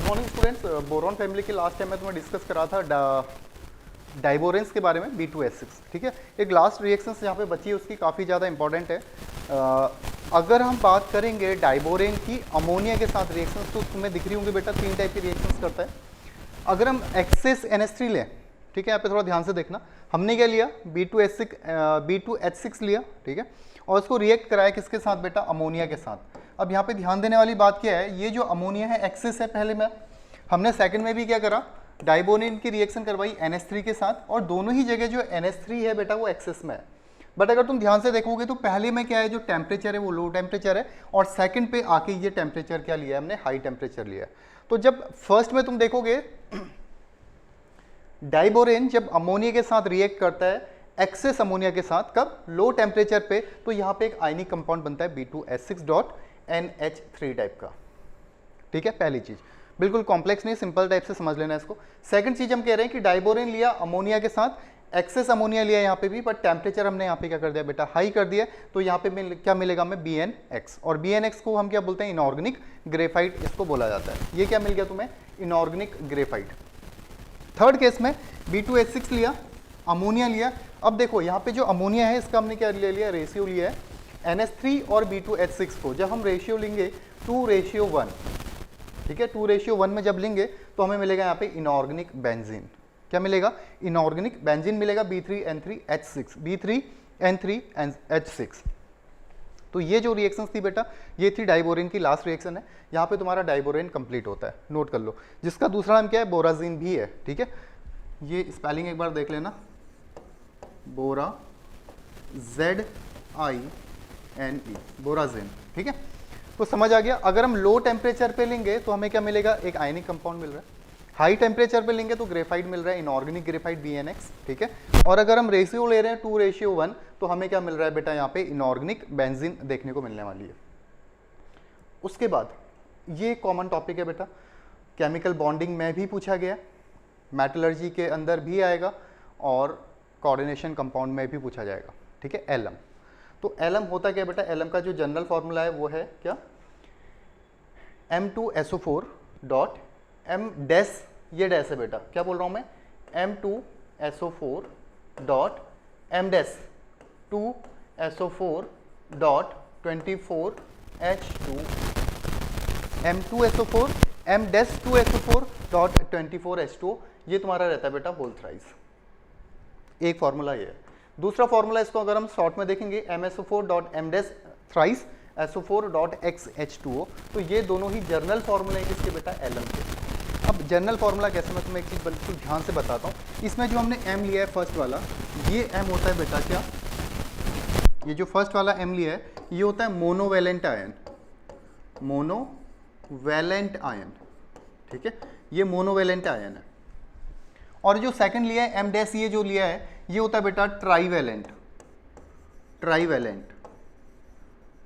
Morning students, boron family के last time मैं तुम्हें डिस्कस करा था डाइबोरेंस के बारे में, B2H6। ठीक है, एक लास्ट रिएक्शंस यहाँ पे बची है उसकी काफ़ी ज़्यादा इंपॉर्टेंट है। अगर हम बात करेंगे डाइबोरेन की अमोनिया के साथ रिएक्शंस, तो तुम्हें दिख रही होंगी बेटा 3 टाइप की रिएक्शंस करता है। अगर हम एक्सेस NH3 लें, ठीक है, यहाँ पे थोड़ा ध्यान से देखना, हमने क्या लिया B2H6 लिया, ठीक है, और उसको रिएक्ट कराया किसके साथ बेटा, अमोनिया के साथ। अब यहाँ पे ध्यान देने वाली बात क्या है, ये जो अमोनिया है एक्सेस है पहले में, हमने सेकंड में भी क्या करा, डाइबोरेन की रिएक्शन करवाई NH3 के साथ, और दोनों ही जगह जो NH3 है बेटा वो एक्सेस में है। बट अगर तुम ध्यान से देखोगे तो पहले में क्या है, जो टेम्परेचर है वो लो टेम्परेचर है, और सेकंड पे आके ये टेम्परेचर क्या लिया है हमने, हाई टेम्परेचर लिया है। तो जब फर्स्ट में तुम देखोगे डाइबोरेन जब अमोनिया के साथ रिएक्ट करता है एक्सेस अमोनिया के साथ, कब, लो टेम्परेचर पे, तो यहाँ पे एक आयनिक कंपाउंड बनता है B2H6.NH3 टाइप का। ठीक है, पहली चीज, बिल्कुल कॉम्प्लेक्स नहीं, सिंपल टाइप से समझ लेना इसको। सेकंड चीज हम कह रहे हैं कि डाइबोरेन लिया अमोनिया के साथ, एक्सेस अमोनिया लिया यहाँ पे भी, बट टेम्परेचर हमने यहाँ पे क्या कर दिया बेटा, हाई कर दिया, तो यहाँ पे क्या मिलेगा हमें, BNX, और BNX को हम क्या बोलते हैं, इनऑर्गेनिक ग्रेफाइट इसको बोला जाता है। ये क्या मिल गया तुम्हें, इनऑर्गेनिक ग्रेफाइट। थर्ड केस में B2H6 लिया, अमोनिया लिया। अब देखो यहाँ पे जो अमोनिया है इसका हमने क्या ले लिया, रेशियो लिया है NH3 और B2H6 को। जब हम रेशियो लेंगे 2:1, ठीक है, 2:1 में जब लेंगे तो हमें मिलेगा यहाँ पे इनऑर्गेनिक बेंजीन। क्या मिलेगा, इनऑर्गेनिक बेंजीन मिलेगा, B3N3H6। तो ये जो रिएक्शंस थी बेटा, ये थी डाइबोरेन की लास्ट रिएक्शन है। यहाँ पे तुम्हारा डाइबोरेन कंप्लीट होता है, नोट कर लो, जिसका दूसरा नाम क्या है, बोराजीन भी है। ठीक है, ये स्पेलिंग एक बार देख लेना, बोरा ZINE, बोराजीन। ठीक है, तो समझ आ गया। अगर हम लो टेम्परेचर पे लेंगे तो हमें क्या मिलेगा, एक आयनिक कंपाउंड मिल रहा है। हाई टेम्परेचर पे लेंगे तो ग्रेफाइट मिल रहा है, इनऑर्गेनिक ग्रेफाइट BNX। ठीक है, और अगर हम रेशियो ले रहे हैं 2:1, तो हमें क्या मिल रहा है बेटा, यहाँ पे इनऑर्गेनिक बेंजीन देखने को मिलने वाली है। उसके बाद ये कॉमन टॉपिक है बेटा, केमिकल बॉन्डिंग में भी पूछा गया, मेटलर्जी के अंदर भी आएगा, और कोऑर्डिनेशन कंपाउंड में भी पूछा जाएगा। ठीक है, एलम। तो एलम होता क्या बेटा, एलम का जो जनरल फॉर्मूला है वो है क्या, M2SO4 डॉट M डैश, ये डैश है बेटा, क्या बोल रहा हूं मैं, M2SO4 dot M dash 2SO4 dot 24H2, M2SO4 M dash 2SO4 dot 24H2, ये तुम्हारा रहता है बेटा होल थ्राइस। एक फॉर्मूला ये है। दूसरा फॉर्मूला इसको अगर हम शॉर्ट में देखेंगे, MSO4 dot M dash thrice SO4 dot XH2O, तो ये दोनों ही जर्नल फॉर्मूला है किसके बेटा, एलम के। अब जर्नल फॉर्मूला कैसे, मैं तुम्हें एक चीज़ बिल्कुल ध्यान से बताता हूँ। इसमें जो हमने M लिया है फर्स्ट वाला, ये M होता है बेटा क्या, ये जो फर्स्ट वाला M लिया है ये होता है मोनोवेलेंट आयन, मोनोवेलेंट आयन। ठीक है, ये मोनोवेलेंट आयन है। और जो सेकंड लिया है M डैश, ये जो लिया है ये होता है बेटा ट्राईवेलेंट,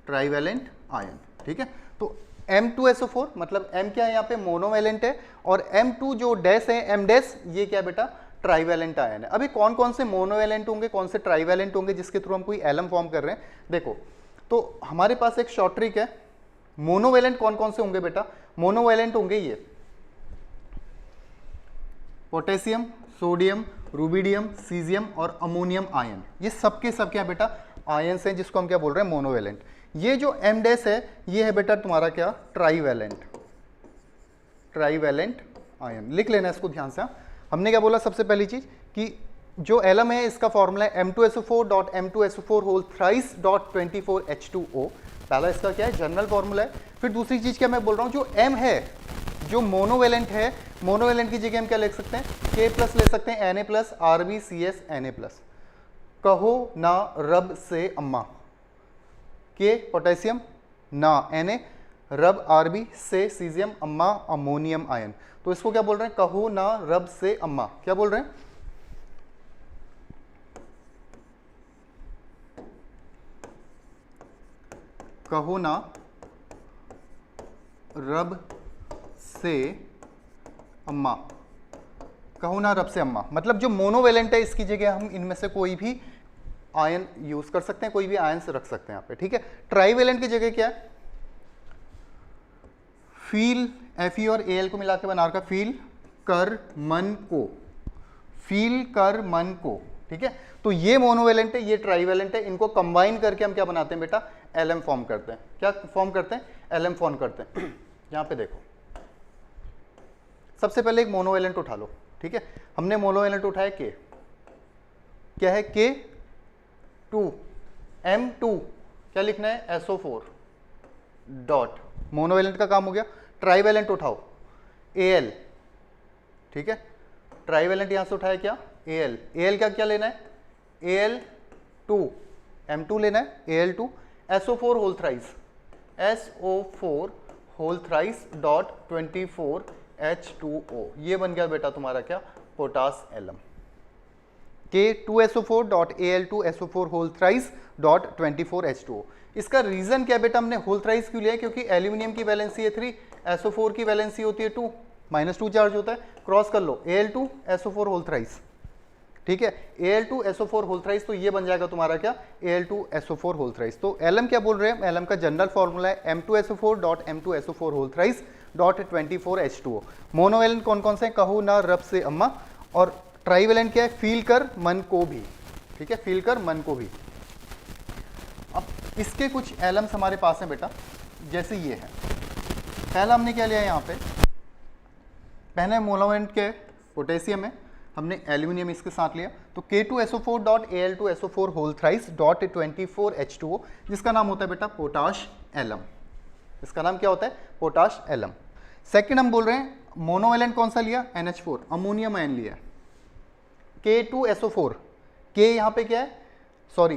ट्राईवेलेंट आयन। ठीक है, तो M2SO4 मतलब M क्या है यहाँ पे, मोनोवेलेंट है, और M2 जो डैश है M डैश, ये क्या बेटा, ट्राईवेलेंट आयन है। अभी कौन कौन से मोनोवेलेंट होंगे, कौन से ट्राईवेलेंट होंगे जिसके थ्रू हम कोई एलम फॉर्म कर रहे हैं, देखो। तो हमारे पास एक शॉर्ट ट्रिक है, मोनोवेलेंट कौन कौन से होंगे बेटा, मोनोवेलेंट होंगे ये पोटेशियम, सोडियम, रुबिडियम, सीजियम और अमोनियम आयन। ये सबके सब क्या बेटा, आयन्स हैं, जिसको हम क्या बोल रहे हैं, मोनोवेलेंट। ये जो M डैश है ये है बेटा तुम्हारा क्या, ट्राईवेलेंट आयन। लिख लेना इसको ध्यान से। हमने क्या बोला, सबसे पहली चीज कि जो एलम है इसका फॉर्मूला है M2SO4 dot M2SO4 whole thrice dot 24H2O। पहला इसका क्या है, जनरल फॉर्मूला है। फिर दूसरी चीज क्या मैं बोल रहा हूँ, जो M है, जो मोनोवेलेंट है, मोनोवेलेंट की जगह हम क्या लिख सकते हैं, K प्लस ले सकते हैं, Na plus RbCS Na plus. कहो ना रब से अम्मा, K पोटेशियम, ना Na, रब Rb से सीजियम, अम्मा अमोनियम आयन। तो इसको क्या बोल रहे हैं, कहो ना रब से अम्मा। क्या बोल रहे हैं, कहो ना रब से अम्मा, कहो ना रब से अम्मा। मतलब जो मोनोवेलेंट है इसकी जगह हम इनमें से कोई भी आयन यूज कर सकते हैं, कोई भी आयन से रख सकते हैं यहाँ पे। ठीक है, ट्राईवेलेंट की जगह क्या है, फील Fe और Al को मिला के बना रखा फील कर मन को, फील कर मन को, ठीक है। तो ये मोनोवेलेंट है, ये ट्राईवेलेंट है, इनको कंबाइन करके हम क्या बनाते हैं बेटा, एलएम फॉर्म करते हैं। क्या फॉर्म करते हैं, एलएम फॉर्म करते हैं। यहां पे देखो, सबसे पहले एक मोनोवेलेंट उठा लो, ठीक है। हमने मोनोवेलेंट उठाया के, क्या है के 2 M2, क्या लिखना है SO4 डॉट, मोनोवेलेंट का काम हो गया। ट्राईवेलेंट उठाओ Al, ठीक है। ट्राईवेलेंट यहां से उठाया क्या Al, Al क्या क्या लेना है Al2 M2 लेना है, Al2 SO4 whole thrice, SO4 whole thrice dot 24 H2O, ये बन गया बेटा तुम्हारा क्या, potash alum. K2SO4 dot Al2SO4 whole thrice dot 24 H2O। इसका रीजन क्या बेटा, हमने होल थ्राइस क्यों लिया, क्योंकि एल्यूमिनियम की वैलेंसी है 3, SO4 की वैलेंसी होती है 2, -2 चार्ज होता है, क्रॉस कर लो Al2SO4 होल थ्राइस, ठीक है। Al2SO4 होल थ्राइस, तो ये बन जाएगा तुम्हारा क्या, Al2SO4 होल थ्राइस। तो एलएम क्या बोल रहे हैं, एलएम का जनरल फॉर्मूला है M2SO4 dot M2SO4 whole thrice dot 24 H2O। Monovalent कौन कौन से, कहो ना रब से अम्मा, और ट्राईवेलेंट क्या है, फील कर मन को भी, ठीक है, फील कर मन को भी। अब इसके कुछ एलम्स हमारे पास हैं बेटा, जैसे ये है। पहला हमने क्या लिया यहाँ पे, पहले मोनोवेलेंट के पोटेशियम है, हमने एल्यूमिनियम इसके साथ लिया, तो K2SO4 dot Al2SO4 whole thrice dot 24 H2O, जिसका नाम होता है बेटा पोटाश एलम। इसका नाम क्या होता है, पोटाश एलम। सेकंड हम बोल रहे हैं मोनोवेलेंट कौन सा लिया, NH4 अमोनियम आयन लिया, K2SO4, K यहाँ पे क्या है, सॉरी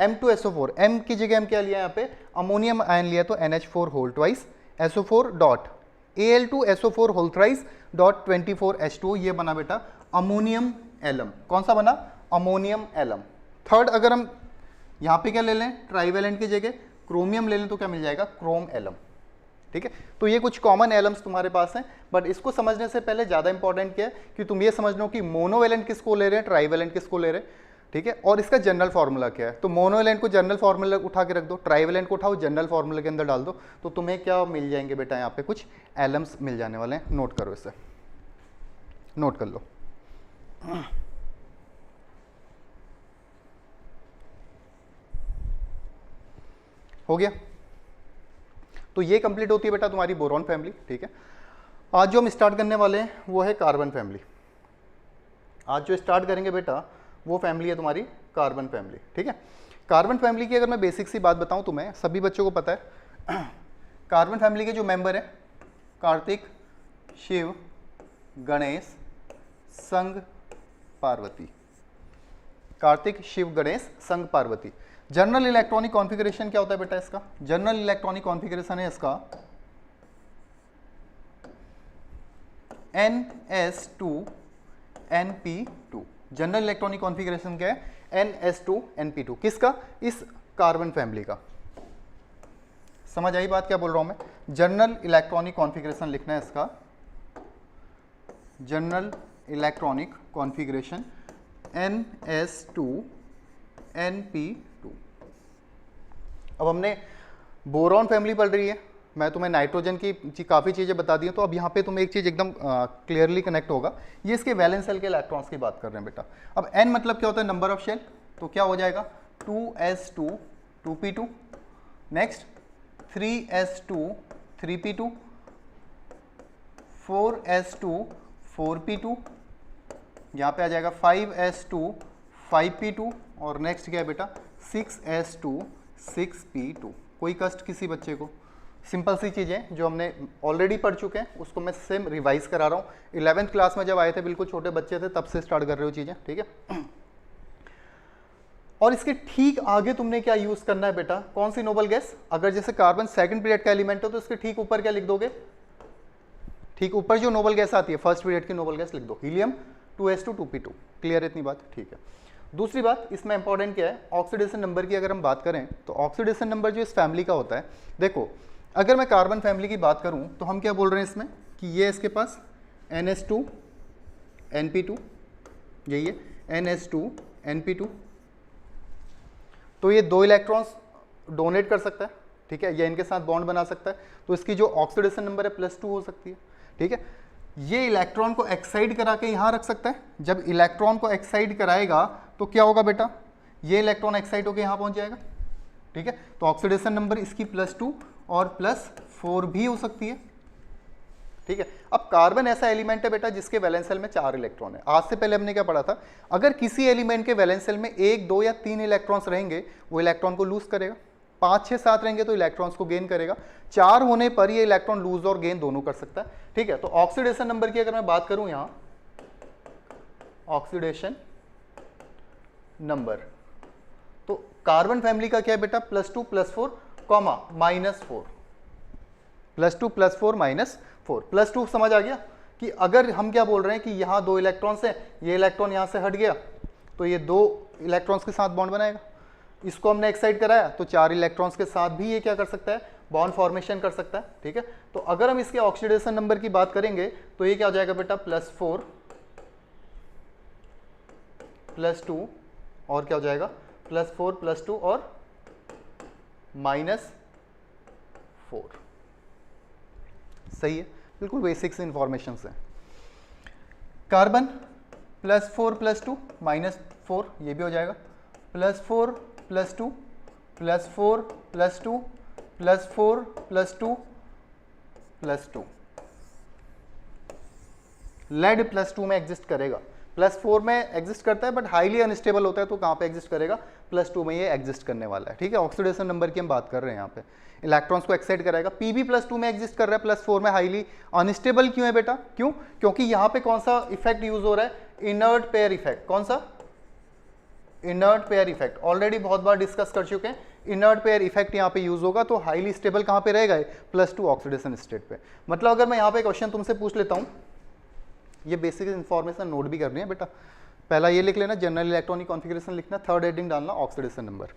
M2SO4, M की जगह हम क्या लिया यहाँ पे, अमोनियम आयन लिया, तो NH4 whole twice SO4 dot Al2SO4 whole thrice dot 24 H2O, ये बना बेटा अमोनियम एलम। कौन सा बना, अमोनियम एलम। थर्ड अगर हम यहाँ पे क्या ले लें, ट्राईवेलेंट की जगह क्रोमियम ले लें, तो क्या मिल जाएगा, क्रोम एलम, ठीक है। तो ये कुछ कॉमन एलम्स तुम्हारे पास हैं, बट इसको समझने से पहले ज़्यादा इंपॉर्टेंट क्या है कि तुम ये समझ लो कि मोनोवेलेंट किसको ले रहे हैं, ट्राईवेलेंट किसको ले रहे हैं, ठीक है, और इसका जनरल फार्मूला क्या है। तो मोनोवेलेंट को जनरल फार्मूला उठा के रख दो, ट्राईवेलेंट को उठाओ जनरल फार्मूला के अंदर डाल दो, तो तुम्हें क्या मिल जाएंगे बेटा, यहाँ पे कुछ एलम्स मिल जाने वाले हैं। नोट करो इसे, नोट कर लो। हो गया, तो ये कंप्लीट होती है बेटा तुम्हारी बोरॉन फैमिली, ठीक है। आज जो हम स्टार्ट करने वाले हैं वो है कार्बन फैमिली। आज जो स्टार्ट करेंगे बेटा वो फैमिली है तुम्हारी कार्बन फैमिली, ठीक है। कार्बन फैमिली की अगर मैं बेसिक सी बात बताऊं तुम्हें, सभी बच्चों को पता है कार्बन फैमिली के जो मेंबर हैं, कार्तिक, शिव, गणेश, संग, पार्वती। कार्तिक, शिव, गणेश, संग, पार्वती। जनरल इलेक्ट्रॉनिक कॉन्फ़िगरेशन क्या होता है बेटा इसका, जनरल इलेक्ट्रॉनिक कॉन्फ़िगरेशन है इसका NS2 NP2। General electronic configuration क्या है, NS2 NP2, किसका, इस कार्बन फैमिली का। समझ आई बात क्या बोल रहा हूं मैं, जनरल इलेक्ट्रॉनिक कॉन्फ़िगरेशन लिखना है इसका, general electronic configuration NS2 NP2। अब हमने बोरॉन फैमिली पढ़ रही है, मैं तुम्हें नाइट्रोजन की काफ़ी चीज़ें बता दी हैं, तो अब यहाँ पे तुम्हें एक चीज़ एकदम क्लियरली कनेक्ट होगा, ये इसके वैलेंस शेल के इलेक्ट्रॉन्स की बात कर रहे हैं बेटा। अब n मतलब क्या होता है, नंबर ऑफ शेल, तो क्या हो जाएगा 2s2 2p2, next 3s2 3p2, 4s2 4p2, यहाँ पे आ जाएगा 5s2 5p2, और नेक्स्ट क्या है बेटा 6s2 6p2। कोई कष्ट किसी बच्चे को, सिंपल सी चीज़ें जो हमने ऑलरेडी पढ़ चुके हैं उसको मैं सेम रिवाइज करा रहा हूँ। 11th क्लास में जब आए थे, बिल्कुल छोटे बच्चे थे, तब से स्टार्ट कर रहे हो चीज़ें, ठीक है। और इसके ठीक आगे तुमने क्या यूज़ करना है बेटा, कौन सी नोबल गैस, अगर जैसे कार्बन सेकंड पीरियड का एलिमेंट हो तो इसके ठीक ऊपर क्या लिख दोगे, ठीक ऊपर जो नोबल गैस आती है फर्स्ट पीरियड की नोबल गैस लिख दो, हीलियम 2s2 2p2। क्लियर है इतनी बात, ठीक है। दूसरी बात इसमें इंपॉर्टेंट क्या है, ऑक्सीडेशन नंबर की अगर हम बात करें तो ऑक्सीडेशन नंबर जो इस फैमिली का होता है, देखो अगर मैं कार्बन फैमिली की बात करूं तो हम क्या बोल रहे हैं इसमें कि ये इसके पास NS2 NP2, यही है NS2 NP2, तो ये 2 इलेक्ट्रॉन्स डोनेट कर सकता है, ठीक है, या इनके साथ बॉन्ड बना सकता है, तो इसकी जो ऑक्सीडेशन नंबर है +2 हो सकती है। ठीक है, ये इलेक्ट्रॉन को एक्साइड करा के यहाँ रख सकता है। जब इलेक्ट्रॉन को एक्साइड कराएगा तो क्या होगा बेटा, ये इलेक्ट्रॉन एक्साइड होकर यहाँ पहुँच जाएगा। ठीक है, तो ऑक्सीडेशन नंबर इसकी +2 और +4 भी हो सकती है। ठीक है, अब कार्बन ऐसा एलिमेंट है बेटा जिसके वैलेंस शेल में 4 इलेक्ट्रॉन है। आज से पहले हमने क्या पढ़ा था, अगर किसी एलिमेंट के वैलेंस शेल में 1, 2 या 3 इलेक्ट्रॉन्स रहेंगे वो इलेक्ट्रॉन को लूज करेगा, 5, 6, 7 रहेंगे तो इलेक्ट्रॉन्स को गेन करेगा, 4 होने पर ये इलेक्ट्रॉन लूज और गेन दोनों कर सकता है। ठीक है, तो ऑक्सीडेशन नंबर की अगर मैं बात करूं यहाँ, ऑक्सीडेशन नंबर, तो कार्बन फैमिली का क्या है बेटा, +2 +4, -4, +2 +4 -4, +2 समझ आ गया कि अगर हम क्या बोल रहे हैं कि यहाँ 2 इलेक्ट्रॉन्स हैं, ये इलेक्ट्रॉन यहाँ से हट गया तो ये 2 इलेक्ट्रॉन्स के साथ बॉन्ड बनाएगा, इसको हमने एक्साइड कराया तो 4 इलेक्ट्रॉन्स के साथ भी ये क्या कर सकता है, बॉन्ड फॉर्मेशन कर सकता है। ठीक है, तो अगर हम इसके ऑक्सीडेशन नंबर की बात करेंगे तो ये क्या हो जाएगा बेटा, +4 +2 और क्या हो जाएगा, +4 +2 और -4। सही है, बिल्कुल बेसिक्स इंफॉर्मेशन है। कार्बन +4 +2 -4, ये भी हो जाएगा, +4 +2 +4 +2 +4 +2 +2। लेड +2 में एग्जिस्ट करेगा, +4 में एग्जिस्ट करता है बट हाईली अनस्टेबल होता है, तो कहाँ पे एग्जिस्ट करेगा, +2 में ये एग्जिस्ट करने वाला है। ठीक है, ऑक्सीडेशन नंबर की हम बात कर रहे हैं यहाँ पे, इलेक्ट्रॉन्स को एक्साइड कराएगा। Pb +2 में एग्जिस्ट कर रहा है, +4 में हाईली अनस्टेबल क्यों है बेटा, क्यों, क्योंकि यहाँ पे कौन सा इफेक्ट यूज हो रहा है, इनर्ट पेयर इफेक्ट। कौन सा, इनर्ट पेयर इफेक्ट, ऑलरेडी बहुत बार डिस्कस कर चुके हैं। इनर्ट पेयर इफेक्ट यहाँ पे यूज होगा, तो हाईली स्टेबल कहाँ पे रहेगा, +2 ऑक्सीडेशन स्टेट पे। मतलब अगर मैं यहाँ पे क्वेश्चन तुमसे पूछ लेता हूँ, ये बेसिक इन्फॉर्मेशन नोट भी करनी है बेटा, पहला ये लिख लेना, जनरल इलेक्ट्रॉनिक कॉन्फ़िगरेशन लिखना, थर्ड हेडिंग डालना ऑक्सीडेशन नंबर।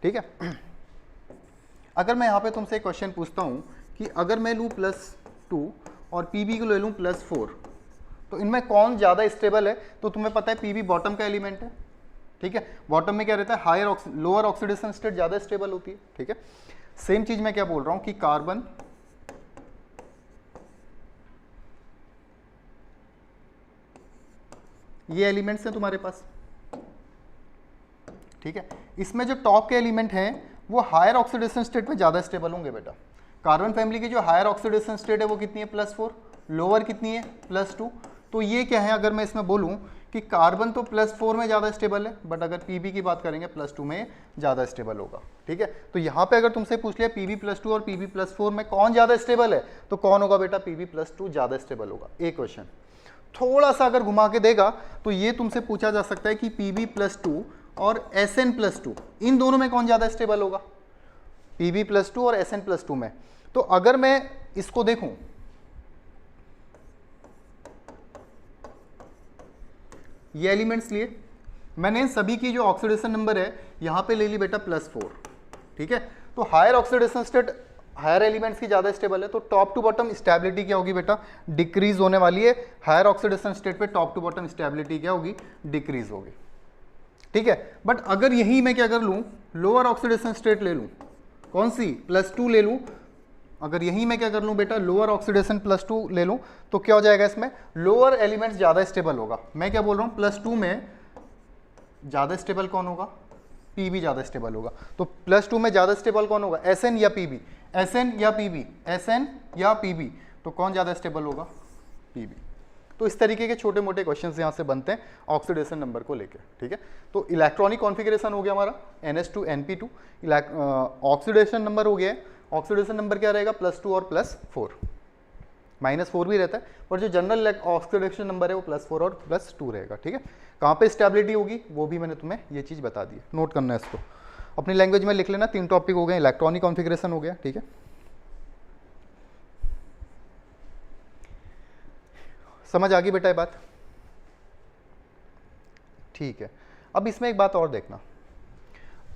ठीक है, अगर मैं यहाँ पे तुमसे एक क्वेश्चन पूछता हूँ कि अगर मैं लूँ +2 और Pb को ले लूँ +4, तो इनमें कौन ज़्यादा स्टेबल है, तो तुम्हें पता है Pb बॉटम का एलिमेंट है। ठीक है, बॉटम में क्या रहता है, हायर लोअर ऑक्सीडेशन स्टेट ज़्यादा स्टेबल होती है। ठीक है, सेम चीज़ मैं क्या बोल रहा हूँ कि कार्बन ये एलिमेंट्स हैं तुम्हारे पास। ठीक है, इसमें जो टॉप के एलिमेंट हैं वो हायर ऑक्सीडेशन स्टेट पे ज़्यादा स्टेबल होंगे बेटा। कार्बन फैमिली की जो हायर ऑक्सीडेशन स्टेट है वो कितनी है, +4, लोअर कितनी है, +2। तो ये क्या है, अगर मैं इसमें बोलूँ कि कार्बन तो +4 में ज़्यादा स्टेबल है, बट अगर Pb की बात करेंगे +2 में ज़्यादा स्टेबल होगा। ठीक है, तो यहाँ पे अगर तुमसे पूछ लिया Pb +2 और Pb +4 में कौन ज़्यादा स्टेबल है, तो कौन होगा बेटा, Pb +2 ज़्यादा स्टेबल होगा। एक क्वेश्चन थोड़ा सा अगर घुमा के देगा तो ये तुमसे पूछा जा सकता है कि Pb +2 और Sn+2 इन दोनों में कौन ज़्यादा स्टेबल होगा, Pb +2 और Sn+2 में। तो अगर मैं इसको देखूं, ये एलिमेंट्स लिए मैंने, सभी की जो ऑक्सीडेशन नंबर है यहाँ पे ले ली बेटा +4। ठीक है, तो higher oxidation state higher elements की ज़्यादा स्टेबल है, तो टॉप टू बॉटम स्टेबिलिटी क्या होगी बेटा, डिक्रीज होने वाली है। हायर ऑक्सीडेशन स्टेट पे टॉप टू बॉटम स्टेबिलिटी क्या होगी, डिक्रीज होगी। ठीक है, बट अगर यही मैं क्या कर लूँ, लोअर ऑक्सीडेशन स्टेट ले लूँ, कौन सी, +2 ले लूँ, अगर यही मैं क्या कर लूँ बेटा, लोअर ऑक्सीडेशन +2 ले लूँ, तो क्या हो जाएगा, इसमें लोअर एलिमेंट्स ज़्यादा स्टेबल होगा। मैं क्या बोल रहा हूँ, +2 में ज़्यादा स्टेबल कौन होगा, Pb ज़्यादा स्टेबल होगा। तो +2 में ज़्यादा स्टेबल कौन होगा, Sn या Pb, Sn या Pb, Sn या Pb, तो कौन ज़्यादा स्टेबल होगा, Pb। तो इस तरीके के छोटे मोटे क्वेश्चंस यहाँ से बनते हैं ऑक्सीडेशन नंबर को लेकर। ठीक है, तो इलेक्ट्रॉनिक कॉन्फ़िगरेशन हो गया हमारा NH2 NP2, ऑक्सीडेशन नंबर हो गया है। ऑक्सीडेशन नंबर क्या रहेगा, +2 और +4, -4 भी रहता है, पर जो जनरल ऑक्सीडेशन नंबर है वो +4 और +2 रहेगा। ठीक है, कहाँ पे स्टेबिलिटी होगी वो भी मैंने तुम्हें ये चीज़ बता दी है, नोट करना है इसको, अपनी लैंग्वेज में लिख लेना। 3 टॉपिक हो गए, इलेक्ट्रॉनिक कॉन्फ़िगरेशन हो गया। ठीक है, समझ आ गई बेटा ये बात, ठीक है। अब इसमें एक बात और देखना,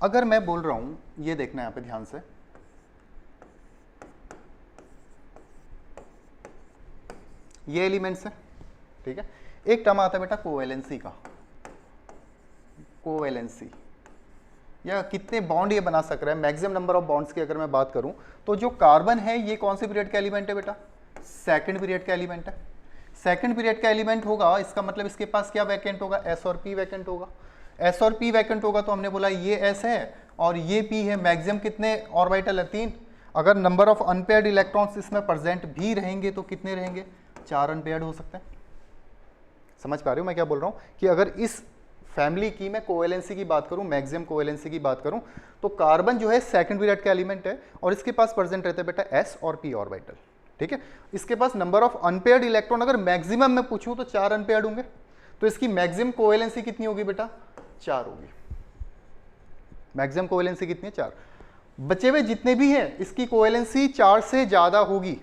अगर मैं बोल रहा हूँ, ये देखना यहाँ पे ध्यान से, ये एलिमेंट्स है। ठीक है, एक टर्म आता है बेटा कोवैलेंसी का, कोवैलेंसी। या कितने बॉन्ड ये बना सक रहा है, मैक्सिमम नंबर ऑफ बॉन्ड्स की अगर मैं बात करूं तो जो कार्बन है ये कौन से पीरियड का एलिमेंट है बेटा, सेकंड पीरियड का एलिमेंट है। सेकंड पीरियड का एलिमेंट होगा, इसका मतलब इसके पास क्या वैकेंट होगा, एस और पी वैकेंट होगा। एस और पी वैकेंट होगा तो हमने बोला ये एस है और ये पी है, मैक्सिमम कितने ऑर्बिटल है, 3। अगर नंबर ऑफ अनपेयर्ड इलेक्ट्रॉन्स इसमें प्रेजेंट भी रहेंगे तो कितने रहेंगे, 4 अनपेयर्ड हो सकते हैं। समझ पा रहे हो मैं क्या बोल रहा हूँ कि अगर इस फैमिली की मैं कोवेलेंसी की बात करूं, मैक्सिमम कोवेलेंसी की बात करूं, तो कार्बन जो है सेकंड पीरियड का एलिमेंट है और इसके पास प्रेजेंट रहते हैं बेटा एस और पी ऑर्बिटल। ठीक है, इसके पास नंबर ऑफ अनपेयर्ड इलेक्ट्रॉन अगर मैक्सिमम में पूछूं तो 4 अनपेयर्ड होंगे, तो इसकी मैक्सिमम कोवेलेंसी कितनी होगी बेटा, 4 होगी। मैक्सिमम कोवेलेंसी कितनी है, 4। बचे हुए जितने भी हैं इसकी कोवेलेंसी 4 से ज्यादा होगी।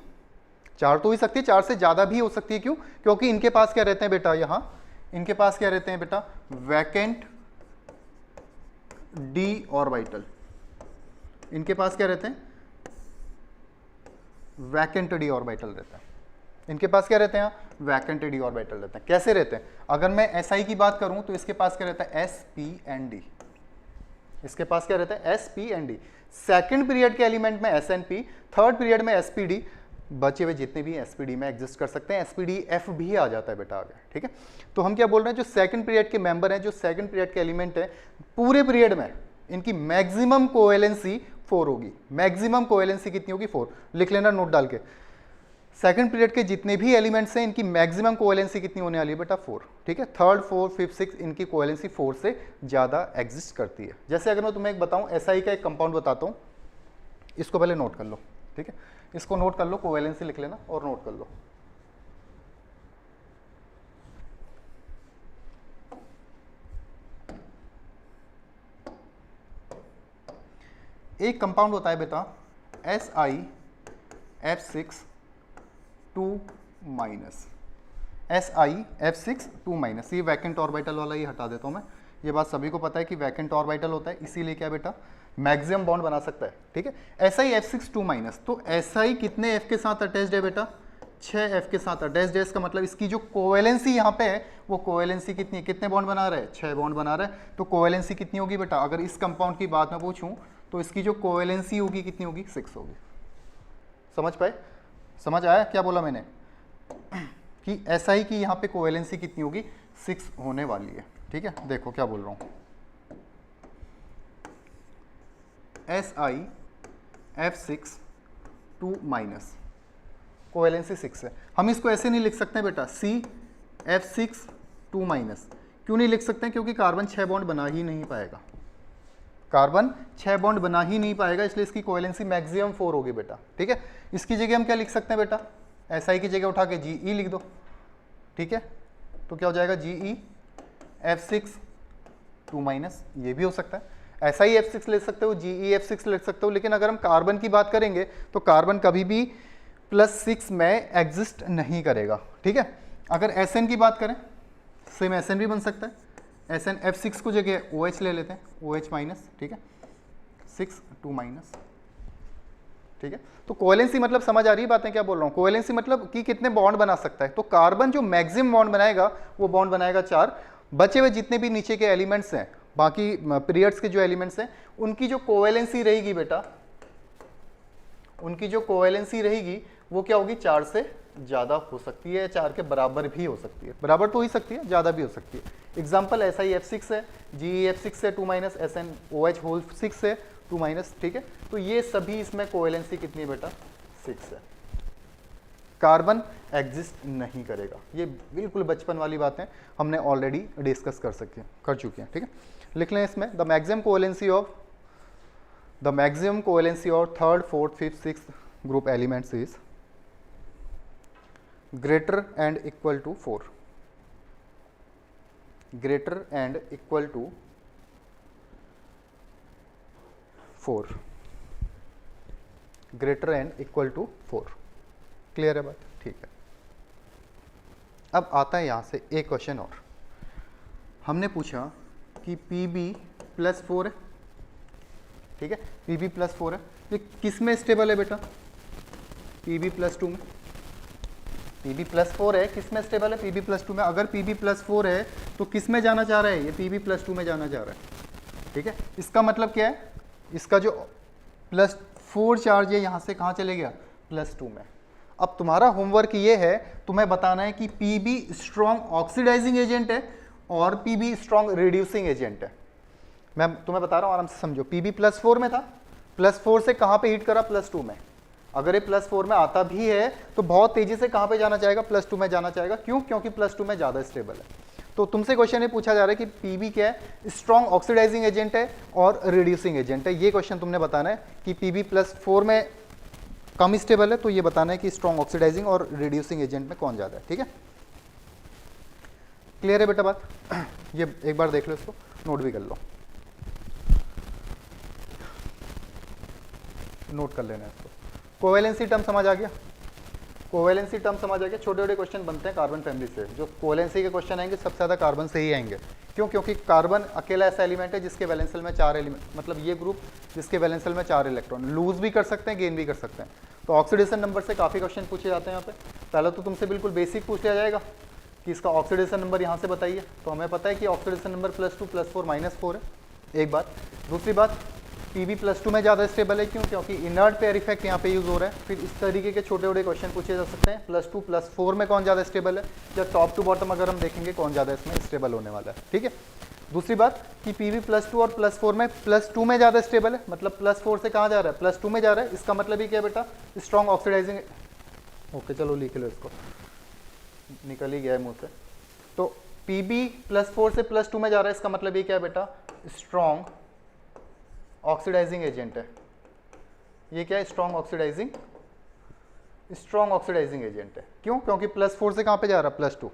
4 तो हो सकती है, 4 से ज्यादा भी हो सकती है। क्यों, क्योंकि इनके पास क्या रहते हैं बेटा, यहां इनके पास क्या रहते हैं बेटा, वैकेंट डी ऑर्बिटल। इनके पास क्या रहते हैं, वैकेंट डी ऑर्बिटल रहता है। इनके पास क्या रहते हैं, वैकेंट डी ऑर्बिटल रहते हैं। कैसे रहते हैं, अगर मैं एसआई की बात करूं तो इसके पास क्या रहता है, एस पी एंड डी। इसके पास क्या रहता है, s p and d. Second period के एलिमेंट में s and p, third period में एस पी डी, बचे हुए जितने भी एसपीडी में एग्जिस्ट कर सकते हैं, एसपीडी एफ भी आ जाता है बेटा आगे। ठीक है, तो हम क्या बोल रहे हैं, जो सेकंड पीरियड के मेंबर हैं, जो सेकंड पीरियड के एलिमेंट है, पूरे पीरियड में इनकी मैक्सिमम कोवेलेंसी 4 होगी। मैक्सिमम कोवेलेंसी कितनी होगी, 4। लिख लेना नोट डाल के। सेकंड पीरियड के जितने भी एलिमेंट्स हैं इनकी मैक्सिमम कोवेलेंसी कितनी होने वाली है बेटा, 4। ठीक है, थर्ड, फोर्थ, फिफ्थ, सिक्स इनकी कोवेलेंसी 4 से ज़्यादा एग्जिस्ट करती है। जैसे अगर मैं तुम्हें एक बताऊँ, एसआई का एक कंपाउंड बताता हूँ, इसको पहले नोट कर लो। ठीक है, इसको नोट कर लो, कोवेलेंसी लिख लेना और नोट कर लो। एक कंपाउंड होता है बेटा SiF6 2-। SiF6 2-, ये वैकेंट ऑर्बिटल वाला ही हटा देता हूं मैं। ये बात सभी को पता है कि वैकेंट ऑर्बिटल होता है, इसीलिए क्या बेटा मैक्सिमम बॉन्ड बना सकता है। ठीक है, SiF6 2-, तो Si कितने F के साथ अटैच्ड है बेटा, 6 F के साथ अटैच्ड है। इसका मतलब इसकी जो कोवेलेंसी यहाँ पे है वो कोवेलेंसी कितनी है, कितने बॉन्ड बना रहा है, 6 बॉन्ड बना रहा है। तो कोवेलेंसी कितनी होगी बेटा, अगर इस कंपाउंड की बात मैं पूछूं तो इसकी जो कोवेलेंसी होगी कितनी होगी, 6 होगी। समझ पाए, समझ आया क्या बोला मैंने कि Si की यहाँ पे कोवेलेंसी कितनी होगी, 6 होने वाली है। ठीक है, देखो क्या बोल रहा हूँ, SiF6 2-, कोवेलेंसी 6 है। हम इसको ऐसे नहीं लिख सकते बेटा, CF6 2-। क्यों नहीं लिख सकते, क्योंकि कार्बन 6 बॉन्ड बना ही नहीं पाएगा। कार्बन 6 बॉन्ड बना ही नहीं पाएगा, इसलिए इसकी कोवेलेंसी मैक्सिमम 4 होगी बेटा। ठीक है, इसकी जगह हम क्या लिख सकते हैं बेटा, SI की जगह उठा के GE लिख दो। ठीक है, तो क्या हो जाएगा, GeF6 2-, ये भी हो सकता है। SiF6 ले सकते हो, GeF6 ले सकते हो, लेकिन अगर हम कार्बन की बात करेंगे तो कार्बन कभी भी +6 में एग्जिस्ट नहीं करेगा। ठीक है, अगर SN की बात करें, सेम SN भी बन सकता है। SnF6 को जगह OH ले लेते हैं, OH-। ठीक है, 6 2-। ठीक है, तो कोवेलेंसी मतलब समझ आ रही है बातें क्या बोल रहा हूँ, कोवेलेंसी मतलब कि कितने बॉन्ड बना सकता है। तो कार्बन जो मैक्सिमम बॉन्ड बनाएगा वो बॉन्ड बनाएगा 4। बचे हुए जितने भी नीचे के एलिमेंट्स हैं, बाकी पीरियड्स के जो एलिमेंट्स हैं, उनकी जो कोवेलेंसी रहेगी बेटा, उनकी जो कोवेलेंसी रहेगी वो क्या होगी, 4 से ज़्यादा हो सकती है, 4 के बराबर भी हो सकती है। बराबर तो हो ही सकती है, ज़्यादा भी हो सकती है। एग्जाम्पल SiF6 है, GeF6 है 2-, SnOH6 है 2-। ठीक है, तो ये सभी इसमें कोवेलेंसी कितनी है बेटा, 6 है। कार्बन एग्जिस्ट नहीं करेगा। ये बिल्कुल बचपन वाली बातें हमने ऑलरेडी डिस्कस कर चुके हैं। ठीक है, लिख लें इसमें, the maximum covalency of third, fourth, fifth, sixth group elements is greater and equal to 4, greater and equal to 4, greater and equal to 4। Clear है बात, ठीक है। अब आता है यहाँ से एक क्वेश्चन और, हमने पूछा कि Pb+4 है। ठीक है, Pb+4 है, ये किस में स्टेबल है बेटा, Pb+2 में। Pb+4 है, किस में स्टेबल है, Pb+2 में। अगर Pb+4 है तो किस में जाना चाह रहा है, ये Pb+2 में जाना चाह रहा है। ठीक है, इसका मतलब क्या है, इसका जो +4 चार्ज है यहाँ से कहाँ चले गया, +2 में। अब तुम्हारा होमवर्क ये है, तुम्हें बताना है कि Pb स्ट्रॉन्ग ऑक्सीडाइजिंग एजेंट है और Pb स्ट्रॉन्ग रिड्यूसिंग एजेंट है। मैं तुम्हें बता रहा हूँ, आराम से समझो। Pb +4 में था, +4 से कहाँ पे हीट करा, +2 में। अगर ये +4 में आता भी है तो बहुत तेजी से कहाँ पे जाना चाहेगा, +2 में जाना चाहेगा। क्यों? क्योंकि +2 में ज़्यादा स्टेबल है। तो तुमसे क्वेश्चन ये पूछा जा रहा है कि Pb क्या है, स्ट्रॉन्ग ऑक्सीडाइजिंग एजेंट है और रिड्यूसिंग एजेंट है। ये क्वेश्चन तुमने बताना है कि Pb +4 में कम स्टेबल है, तो ये बताना है कि स्ट्रॉन्ग ऑक्सीडाइजिंग और रिड्यूसिंग एजेंट में कौन ज़्यादा है। ठीक है, क्लियर है बेटा बात? ये एक बार देख लो, इसको नोट भी कर लो, नोट कर लेना इसको। कोवेलेंसी टर्म समझ आ गया, कोवेलेंसी टर्म समझ आ गया। छोटे छोटे क्वेश्चन बनते हैं कार्बन फैमिली से, जो कोवेलेंसी के क्वेश्चन आएंगे सबसे ज़्यादा कार्बन से ही आएंगे। क्यों? क्योंकि कार्बन अकेला ऐसा एलिमेंट है जिसके वैलेंशियल में 4 एलिमेंट, मतलब ये ग्रुप जिसके वैलेंशियल में 4 इलेक्ट्रॉन, लूज भी कर सकते हैं, गेन भी कर सकते हैं। तो ऑक्सीडेशन नंबर से काफ़ी क्वेश्चन पूछे जाते हैं यहाँ पे। पहले तो तुमसे बिल्कुल बेसिक पूछ लिया जाएगा कि इसका ऑक्सीडेशन नंबर यहाँ से बताइए, तो हमें पता है कि ऑक्सीडेशन नंबर +2 +4 -4 है, एक बात। दूसरी बात, Pb +2 में ज़्यादा स्टेबल है। क्यों? क्योंकि इनर्ट पेयर इफेक्ट यहाँ पे यूज़ हो रहा है। फिर इस तरीके के छोटे छोटे क्वेश्चन पूछे जा सकते हैं, +2 +4 में कौन ज़्यादा स्टेबल है, या टॉप टू बॉटम अगर हम देखेंगे कौन ज़्यादा इसमें स्टेबल होने वाला है। ठीक है, दूसरी बात कि Pb +2 और +4 में +2 में ज़्यादा स्टेबल है, मतलब +4 से कहाँ जा रहा है, +2 में जा रहा है। इसका मतलब ही क्या है बेटा, स्ट्रॉन्ग ऑक्सीडाइजिंग। ओके चलो लिख लो इसको, निकल ही गया है मुँह से। तो Pb +4 से +2 में जा रहा है, इसका मतलब ये क्या है बेटा, स्ट्रॉन्ग ऑक्सीडाइजिंग एजेंट है। ये क्या है, स्ट्रॉन्ग ऑक्सीडाइजिंग एजेंट है। क्यों? क्योंकि +4 से कहाँ पे जा रहा है, +2।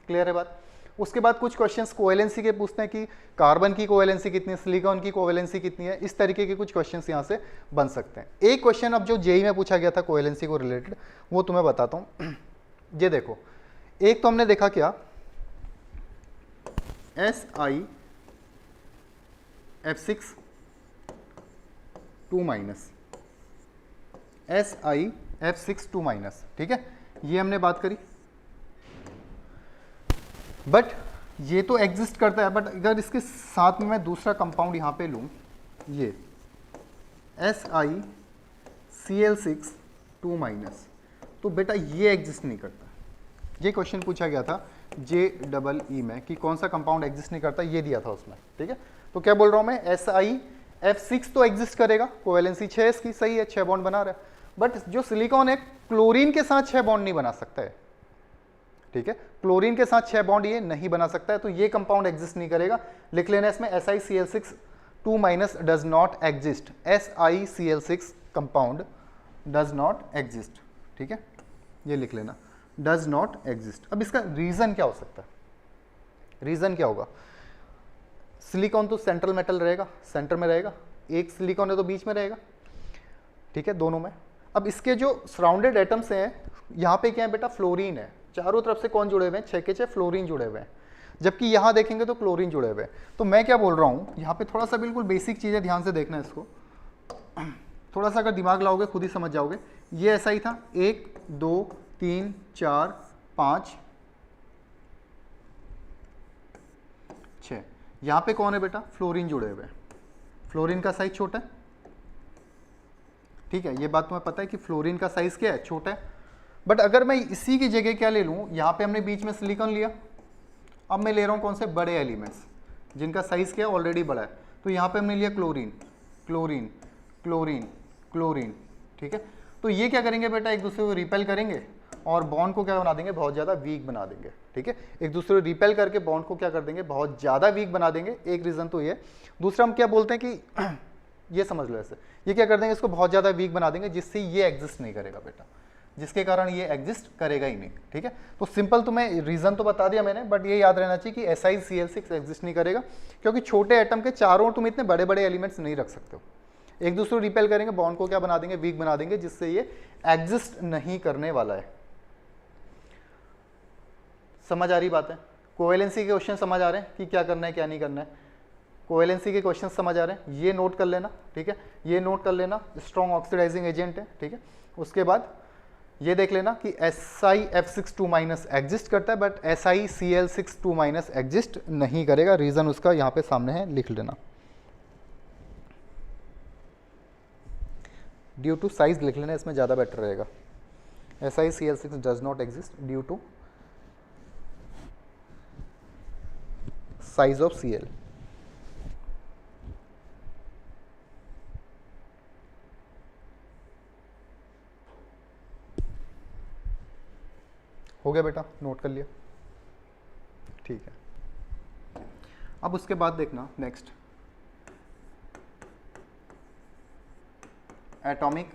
क्लियर है बात? उसके बाद कुछ क्वेश्चंस कोवेलेंसी के पूछते हैं कि कार्बन की कोवेलेंसी कितनी है, सिलिकॉन की कोवेलेंसी कितनी है। इस तरीके के कुछ क्वेश्चंस यहाँ से बन सकते हैं। एक क्वेश्चन अब जो जेई में पूछा गया था कोवेलेंसी को रिलेटेड, वो तुम्हें बताता हूँ। ये देखो, एक तो हमने देखा क्या, SiF6 2-, SiF6 2-, ठीक है, ये हमने बात करी। बट ये तो एग्जिस्ट करता है, बट अगर इसके साथ में मैं दूसरा कंपाउंड यहाँ पे लूँ, ये SiCl6 2-, तो बेटा ये एग्जिस्ट नहीं करता। ये क्वेश्चन पूछा गया था JEE में कि कौन सा कंपाउंड एग्जिस्ट नहीं करता, ये दिया था उसमें। ठीक है, तो क्या बोल रहा हूँ मैं, SiF6 तो एग्जिस्ट करेगा, कोवेलेंसी 6 इसकी सही है, 6 बॉन्ड बना रहा है। बट जो सिलिकॉन है, क्लोरीन के साथ 6 बॉन्ड नहीं बना सकता है। ठीक है, क्लोरीन के साथ 6 बॉन्ड ये नहीं बना सकता है, तो ये कंपाउंड एग्जिस्ट नहीं करेगा। लिख लेना इसमें, SiCl6 2- does not exist, SiCl6 compound does not exist. ठीक है, ये लिख लेना, डज नॉट एग्जिस्ट। अब इसका रीजन क्या हो सकता है, रीजन क्या होगा, सिलिकॉन तो सेंट्रल मेटल रहेगा, सेंटर में रहेगा, एक सिलिकॉन है तो बीच में रहेगा। ठीक है, दोनों में। अब इसके जो सराउंडेड एटम्स हैं, यहाँ पे क्या है बेटा, फ्लोरीन है। चारों तरफ से कौन जुड़े हुए हैं, 6 के 6 फ्लोरीन जुड़े हुए हैं, जबकि यहाँ देखेंगे तो क्लोरीन जुड़े हुए हैं। तो मैं क्या बोल रहा हूँ, यहाँ पे थोड़ा सा बिल्कुल बेसिक चीज़ें ध्यान से देखना है इसको, थोड़ा सा अगर दिमाग लाओगे खुद ही समझ जाओगे। ये ऐसा ही था, 1 2 3 4 5 6, यहाँ पे कौन है बेटा, फ्लोरीन जुड़े हुए हैं। फ्लोरीन का साइज छोटा है, ठीक है, ये बात तुम्हें पता है कि फ्लोरीन का साइज क्या है, छोटा है। बट अगर मैं इसी की जगह क्या ले लूँ, यहाँ पे हमने बीच में सिलिकॉन लिया, अब मैं ले रहा हूँ कौन से, बड़े एलिमेंट्स जिनका साइज क्या है, ऑलरेडी बड़ा है। तो यहाँ पे हमने लिया क्लोरीन, क्लोरीन, क्लोरीन, क्लोरीन। ठीक है, तो ये क्या करेंगे बेटा, एक दूसरे को रिपेल करेंगे और बॉन्ड को क्या बना देंगे, बहुत ज़्यादा वीक बना देंगे। ठीक है, एक दूसरे को रिपेल करके बॉन्ड को क्या कर देंगे, बहुत ज़्यादा वीक बना देंगे। एक रीज़न तो ये। दूसरा हम क्या बोलते हैं कि ये समझ लो ऐसे, ये क्या कर देंगे, इसको बहुत ज़्यादा वीक बना देंगे, जिससे ये एग्जिस्ट नहीं करेगा बेटा, जिसके कारण ये एग्जिस्ट करेगा ही नहीं। ठीक है, तो सिंपल तुम्हें रीज़न तो बता दिया मैंने, बट ये याद रहना चाहिए कि SiCl6 एग्जिस्ट नहीं करेगा, क्योंकि छोटे एटम के चारों तुम इतने बड़े बड़े एलिमेंट्स नहीं रख सकते हो। एक दूसरे को रिपेल करेंगे, बॉन्ड को क्या बना देंगे, वीक बना देंगे, जिससे ये एग्जिस्ट नहीं करने वाला है। समझ आ रही बात है? कोवेलेंसी के क्वेश्चन समझ आ रहे हैं कि क्या करना है क्या नहीं करना है, कोवेलेंसी के क्वेश्चन समझ आ रहे हैं, ये नोट कर लेना। ठीक है, ये नोट कर लेना, स्ट्रॉन्ग ऑक्सीडाइजिंग एजेंट है। ठीक है, उसके बाद ये देख लेना कि SiF6 2- एग्जिस्ट करता है, बट SiCl6 2- एग्जिस्ट नहीं करेगा। रीज़न उसका यहाँ पे सामने है, लिख लेना। ड्यू टू साइज लिख लेना, इसमें ज़्यादा बेटर रहेगा। SiCl6 does not exist due to size of Cl। हो गया बेटा, नोट कर लिया, ठीक है। अब उसके बाद देखना नेक्स्ट, एटॉमिक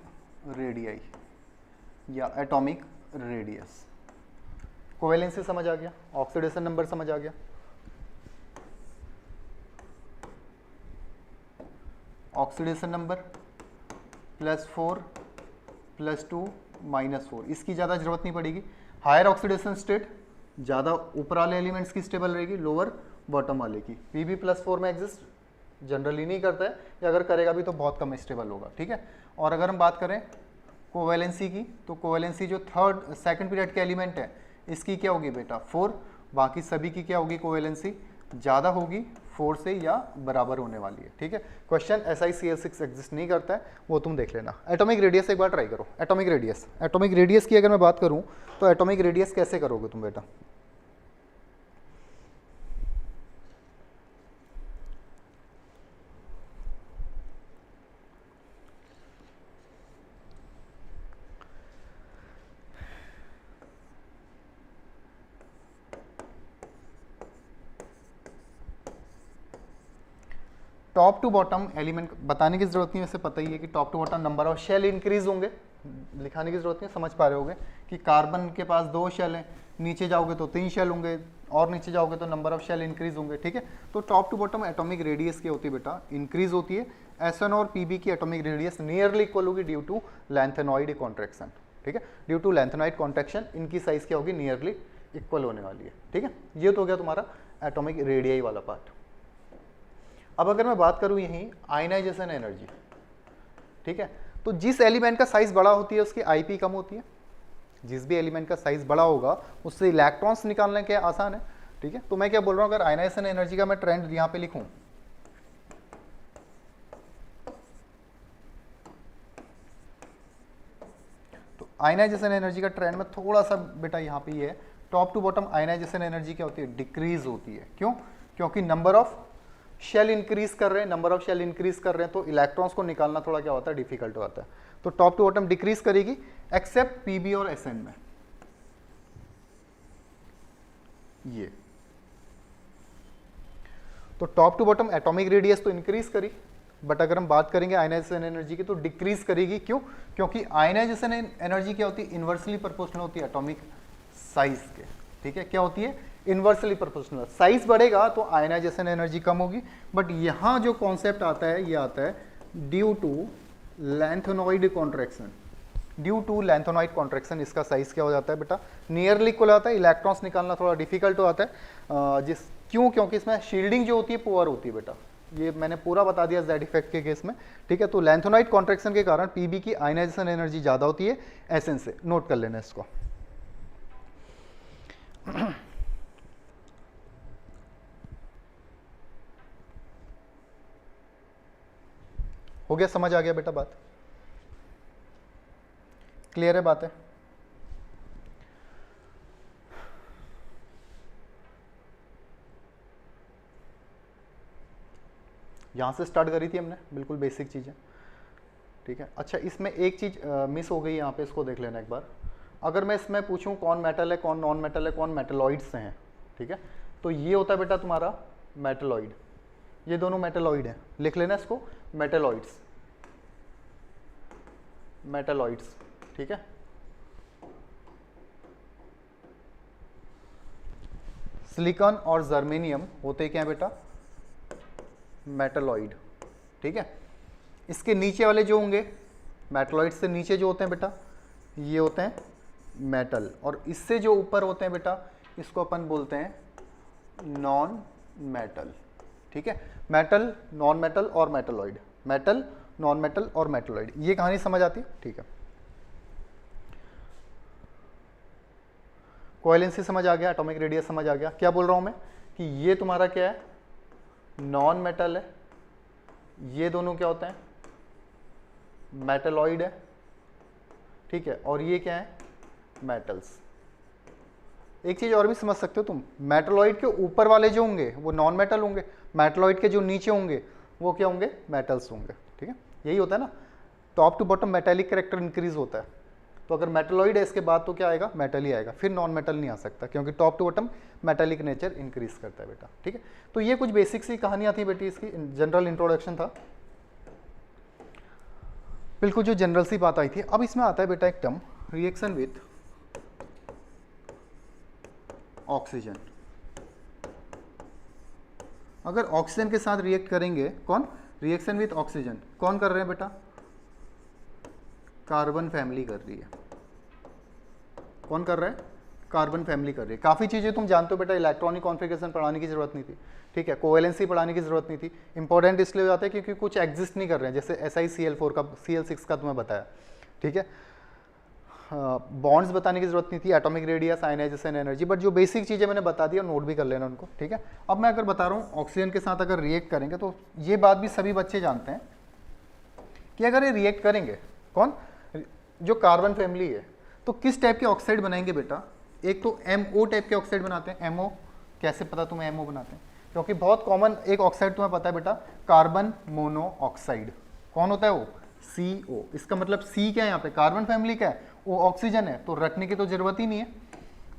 रेडियाई या एटॉमिक रेडियस। कोवेलेंसी समझ आ गया, ऑक्सीडेशन नंबर समझ आ गया, ऑक्सीडेशन नंबर +4 +2 -4, इसकी ज़्यादा जरूरत नहीं पड़ेगी। हायर ऑक्सीडेशन स्टेट ज़्यादा ऊपर वाले एलिमेंट्स की स्टेबल रहेगी, लोअर बॉटम वाले की। Pb +4 में एग्जिस्ट जनरली नहीं करता है, या अगर करेगा भी तो बहुत कम स्टेबल होगा, ठीक है। और अगर हम बात करें कोवेलेंसी की, तो कोवेलेंसी जो सेकंड पीरियड के एलिमेंट है इसकी क्या होगी बेटा 4, बाकी सभी की क्या होगी कोवेलेंसी ज़्यादा होगी 4 से या बराबर होने वाली है, ठीक है। क्वेश्चन SiCl6 एग्जिस्ट नहीं करता है, वो तुम देख लेना। एटॉमिक रेडियस एक बार ट्राई करो, एटॉमिक रेडियस की अगर मैं बात करूं तो एटॉमिक रेडियस कैसे करोगे तुम बेटा? टॉप टू बॉटम एलिमेंट बताने की जरूरत नहीं, वैसे पता ही है कि top to bottom number of shell increase होंगे, लिखाने की जरूरत नहीं, समझ पा रहे होगे कि कार्बन के पास 2 शेल हैं, नीचे जाओगे तो 3 शेल होंगे, और नीचे जाओगे तो नंबर ऑफ शेल इंक्रीज होंगे, ठीक है। तो top to bottom atomic radius क्या होती है बेटा? इंक्रीज होती है। SN और PB की एटॉमिक रेडियस नियरली इक्वल होगी ड्यू टू लैंथेनॉइड कॉन्ट्रैक्शन, ठीक है। ड्यू टू लैंथेनॉइड कॉन्ट्रैक्शन इनकी साइज क्या होगी? नियरली इक्वल होने वाली है, ठीक है। ये तो हो गया तुम्हारा एटॉमिक रेडियाई वाला पार्ट। अब अगर मैं बात करूं यहीं आयनाइजेशन एनर्जी, ठीक है, तो जिस एलिमेंट का साइज बड़ा होती है उसकी IP कम होती है। जिस भी एलिमेंट का साइज बड़ा होगा उससे इलेक्ट्रॉन्स निकालने के आसान है, ठीक है। तो मैं क्या बोल रहा हूं, अगर आयनाइजेशन एनर्जी का मैं ट्रेंड यहां पे लिखूं, तो आयनाइजेशन एनर्जी का ट्रेंड में थोड़ा सा बेटा यहां पे ये है, top to bottom ionization energy क्या होती है? डिक्रीज होती है। क्यों? क्योंकि नंबर ऑफ शेल इंक्रीज कर रहे हैं, नंबर ऑफ शेल इंक्रीज कर रहे हैं, तो इलेक्ट्रॉन्स को निकालना थोड़ा क्या होता है? डिफिकल्ट होता है। तो टॉप टू बॉटम डिक्रीज करेगी एक्सेप्ट PB और SN में। ये तो top to bottom atomic radius तो इंक्रीज करी, बट अगर हम बात करेंगे आयनाइजेशन एनर्जी की तो डिक्रीज करेगी। क्यों? क्योंकि आयनाइजेशन एनर्जी क्या होती है? इनवर्सली प्रोपोर्शनल होती है एटॉमिक साइज के, ठीक है। क्या होती है? Inversely proportional. साइज बढ़ेगा तो आयनाइजेशन एनर्जी कम होगी, बट यहां जो कॉन्सेप्ट आता है ये आता है due to lanthanoid contraction. Due to lanthanoid contraction इसका साइज क्या हो जाता है बेटा? नियरली इक्वल आता है। इलेक्ट्रॉन्स निकालना थोड़ा डिफिकल्ट हो जाता है। क्योंकि इसमें शील्डिंग जो होती है पुअर होती है बेटा। ये मैंने पूरा बता दिया जेड इफेक्ट के केस में, ठीक है। तो लैंथेनॉइड कॉन्ट्रैक्शन के कारण PB की आयनाइजेशन एनर्जी ज्यादा होती है SN से। नोट कर लेना इसको। हो गया, समझ आ गया बेटा बात? क्लियर है बात है? यहां से स्टार्ट करी थी हमने, बिल्कुल बेसिक चीजें, ठीक है। अच्छा, इसमें एक चीज मिस हो गई यहाँ पे, इसको देख लेना एक बार। अगर मैं इसमें पूछूं कौन मेटल है, कौन नॉन मेटल है, कौन मेटलॉइड्स हैं, ठीक है, तो ये होता है बेटा तुम्हारा मेटलॉइड। ये दोनों मेटलॉइड हैं, लिख लेना इसको, मेटलॉइड्स, मेटलॉइड्स, ठीक है। सिलिकॉन और जर्मेनियम होते क्या है बेटा? मेटलॉइड, ठीक है। इसके नीचे वाले जो होंगे, मेटलॉइड से नीचे जो होते हैं बेटा, ये होते हैं मेटल, और इससे जो ऊपर होते हैं बेटा इसको अपन बोलते हैं नॉन मेटल, ठीक है। मेटल, नॉन मेटल और मेटलॉइड, मेटल, नॉन मेटल और मेटलॉइड, ये कहानी समझ आती है, ठीक है। कोवेलेंसी समझ आ गया, एटॉमिक रेडियस समझ आ गया। क्या बोल रहा हूं मैं कि ये तुम्हारा क्या है? नॉन मेटल है। ये दोनों क्या होते हैं? मेटलॉइड है, ठीक है, और ये क्या है, मेटल्स। एक चीज और भी समझ सकते हो तुम, मेटलॉइड के ऊपर वाले जो होंगे वो नॉन मेटल होंगे, मेटलॉइड के जो नीचे होंगे वो क्या होंगे, मेटल्स होंगे, ठीक है। यही होता है ना, top to bottom metallic character increase होता है, तो अगर मेटलॉइड है इसके बाद तो क्या आएगा, मेटल ही आएगा, फिर नॉन मेटल नहीं आ सकता, क्योंकि top to bottom metallic nature increase करता है बेटा, ठीक है। तो ये कुछ बेसिक सी कहानियां थी बेटी, इसकी जनरल इंट्रोडक्शन था, बिल्कुल जो जनरल सी बात आई थी। अब इसमें आता है बेटा एक टर्म, रिएक्शन विथ ऑक्सीजन। अगर ऑक्सीजन के साथ रिएक्ट करेंगे, कौन, रिएक्शन विथ ऑक्सीजन, कौन कर रहे हैं बेटा, कार्बन फैमिली कर रही है। कौन कर रहा है, कार्बन फैमिली कर रही है। काफ़ी चीज़ें तुम जानते हो बेटा, इलेक्ट्रॉनिक कॉन्फ़िगरेशन पढ़ाने की जरूरत नहीं थी, ठीक है, कोवेलेंसी पढ़ाने की जरूरत नहीं थी। इंपॉर्टेंट इसलिए हो जाता है क्योंकि कुछ एग्जिस्ट नहीं कर रहे हैं, जैसे SiCl4 का, Cl6 का तुम्हें बताया, ठीक है। बॉन्ड्स बताने की जरूरत नहीं थी, atomic radius, ionization energy, but जो बेसिक चीज़ें मैंने बता दी, नोट भी कर लेना उनको, ठीक है। अब मैं अगर बता रहा हूँ ऑक्सीजन के साथ अगर रिएक्ट करेंगे, तो ये बात भी सभी बच्चे जानते हैं कि अगर ये रिएक्ट करेंगे, कौन, जो कार्बन फैमिली है, तो किस टाइप के ऑक्साइड बनाएंगे बेटा, एक तो MO टाइप के ऑक्साइड बनाते हैं। MO कैसे पता तुम्हें MO बनाते हैं, क्योंकि बहुत कॉमन एक ऑक्साइड तुम्हें पता है बेटा, कार्बन मोनोऑक्साइड, कौन होता है वो, CO। इसका मतलब C क्या है यहाँ पे, कार्बन फैमिली क्या है, वो ऑक्सीजन है, तो रटने की तो जरूरत ही नहीं है।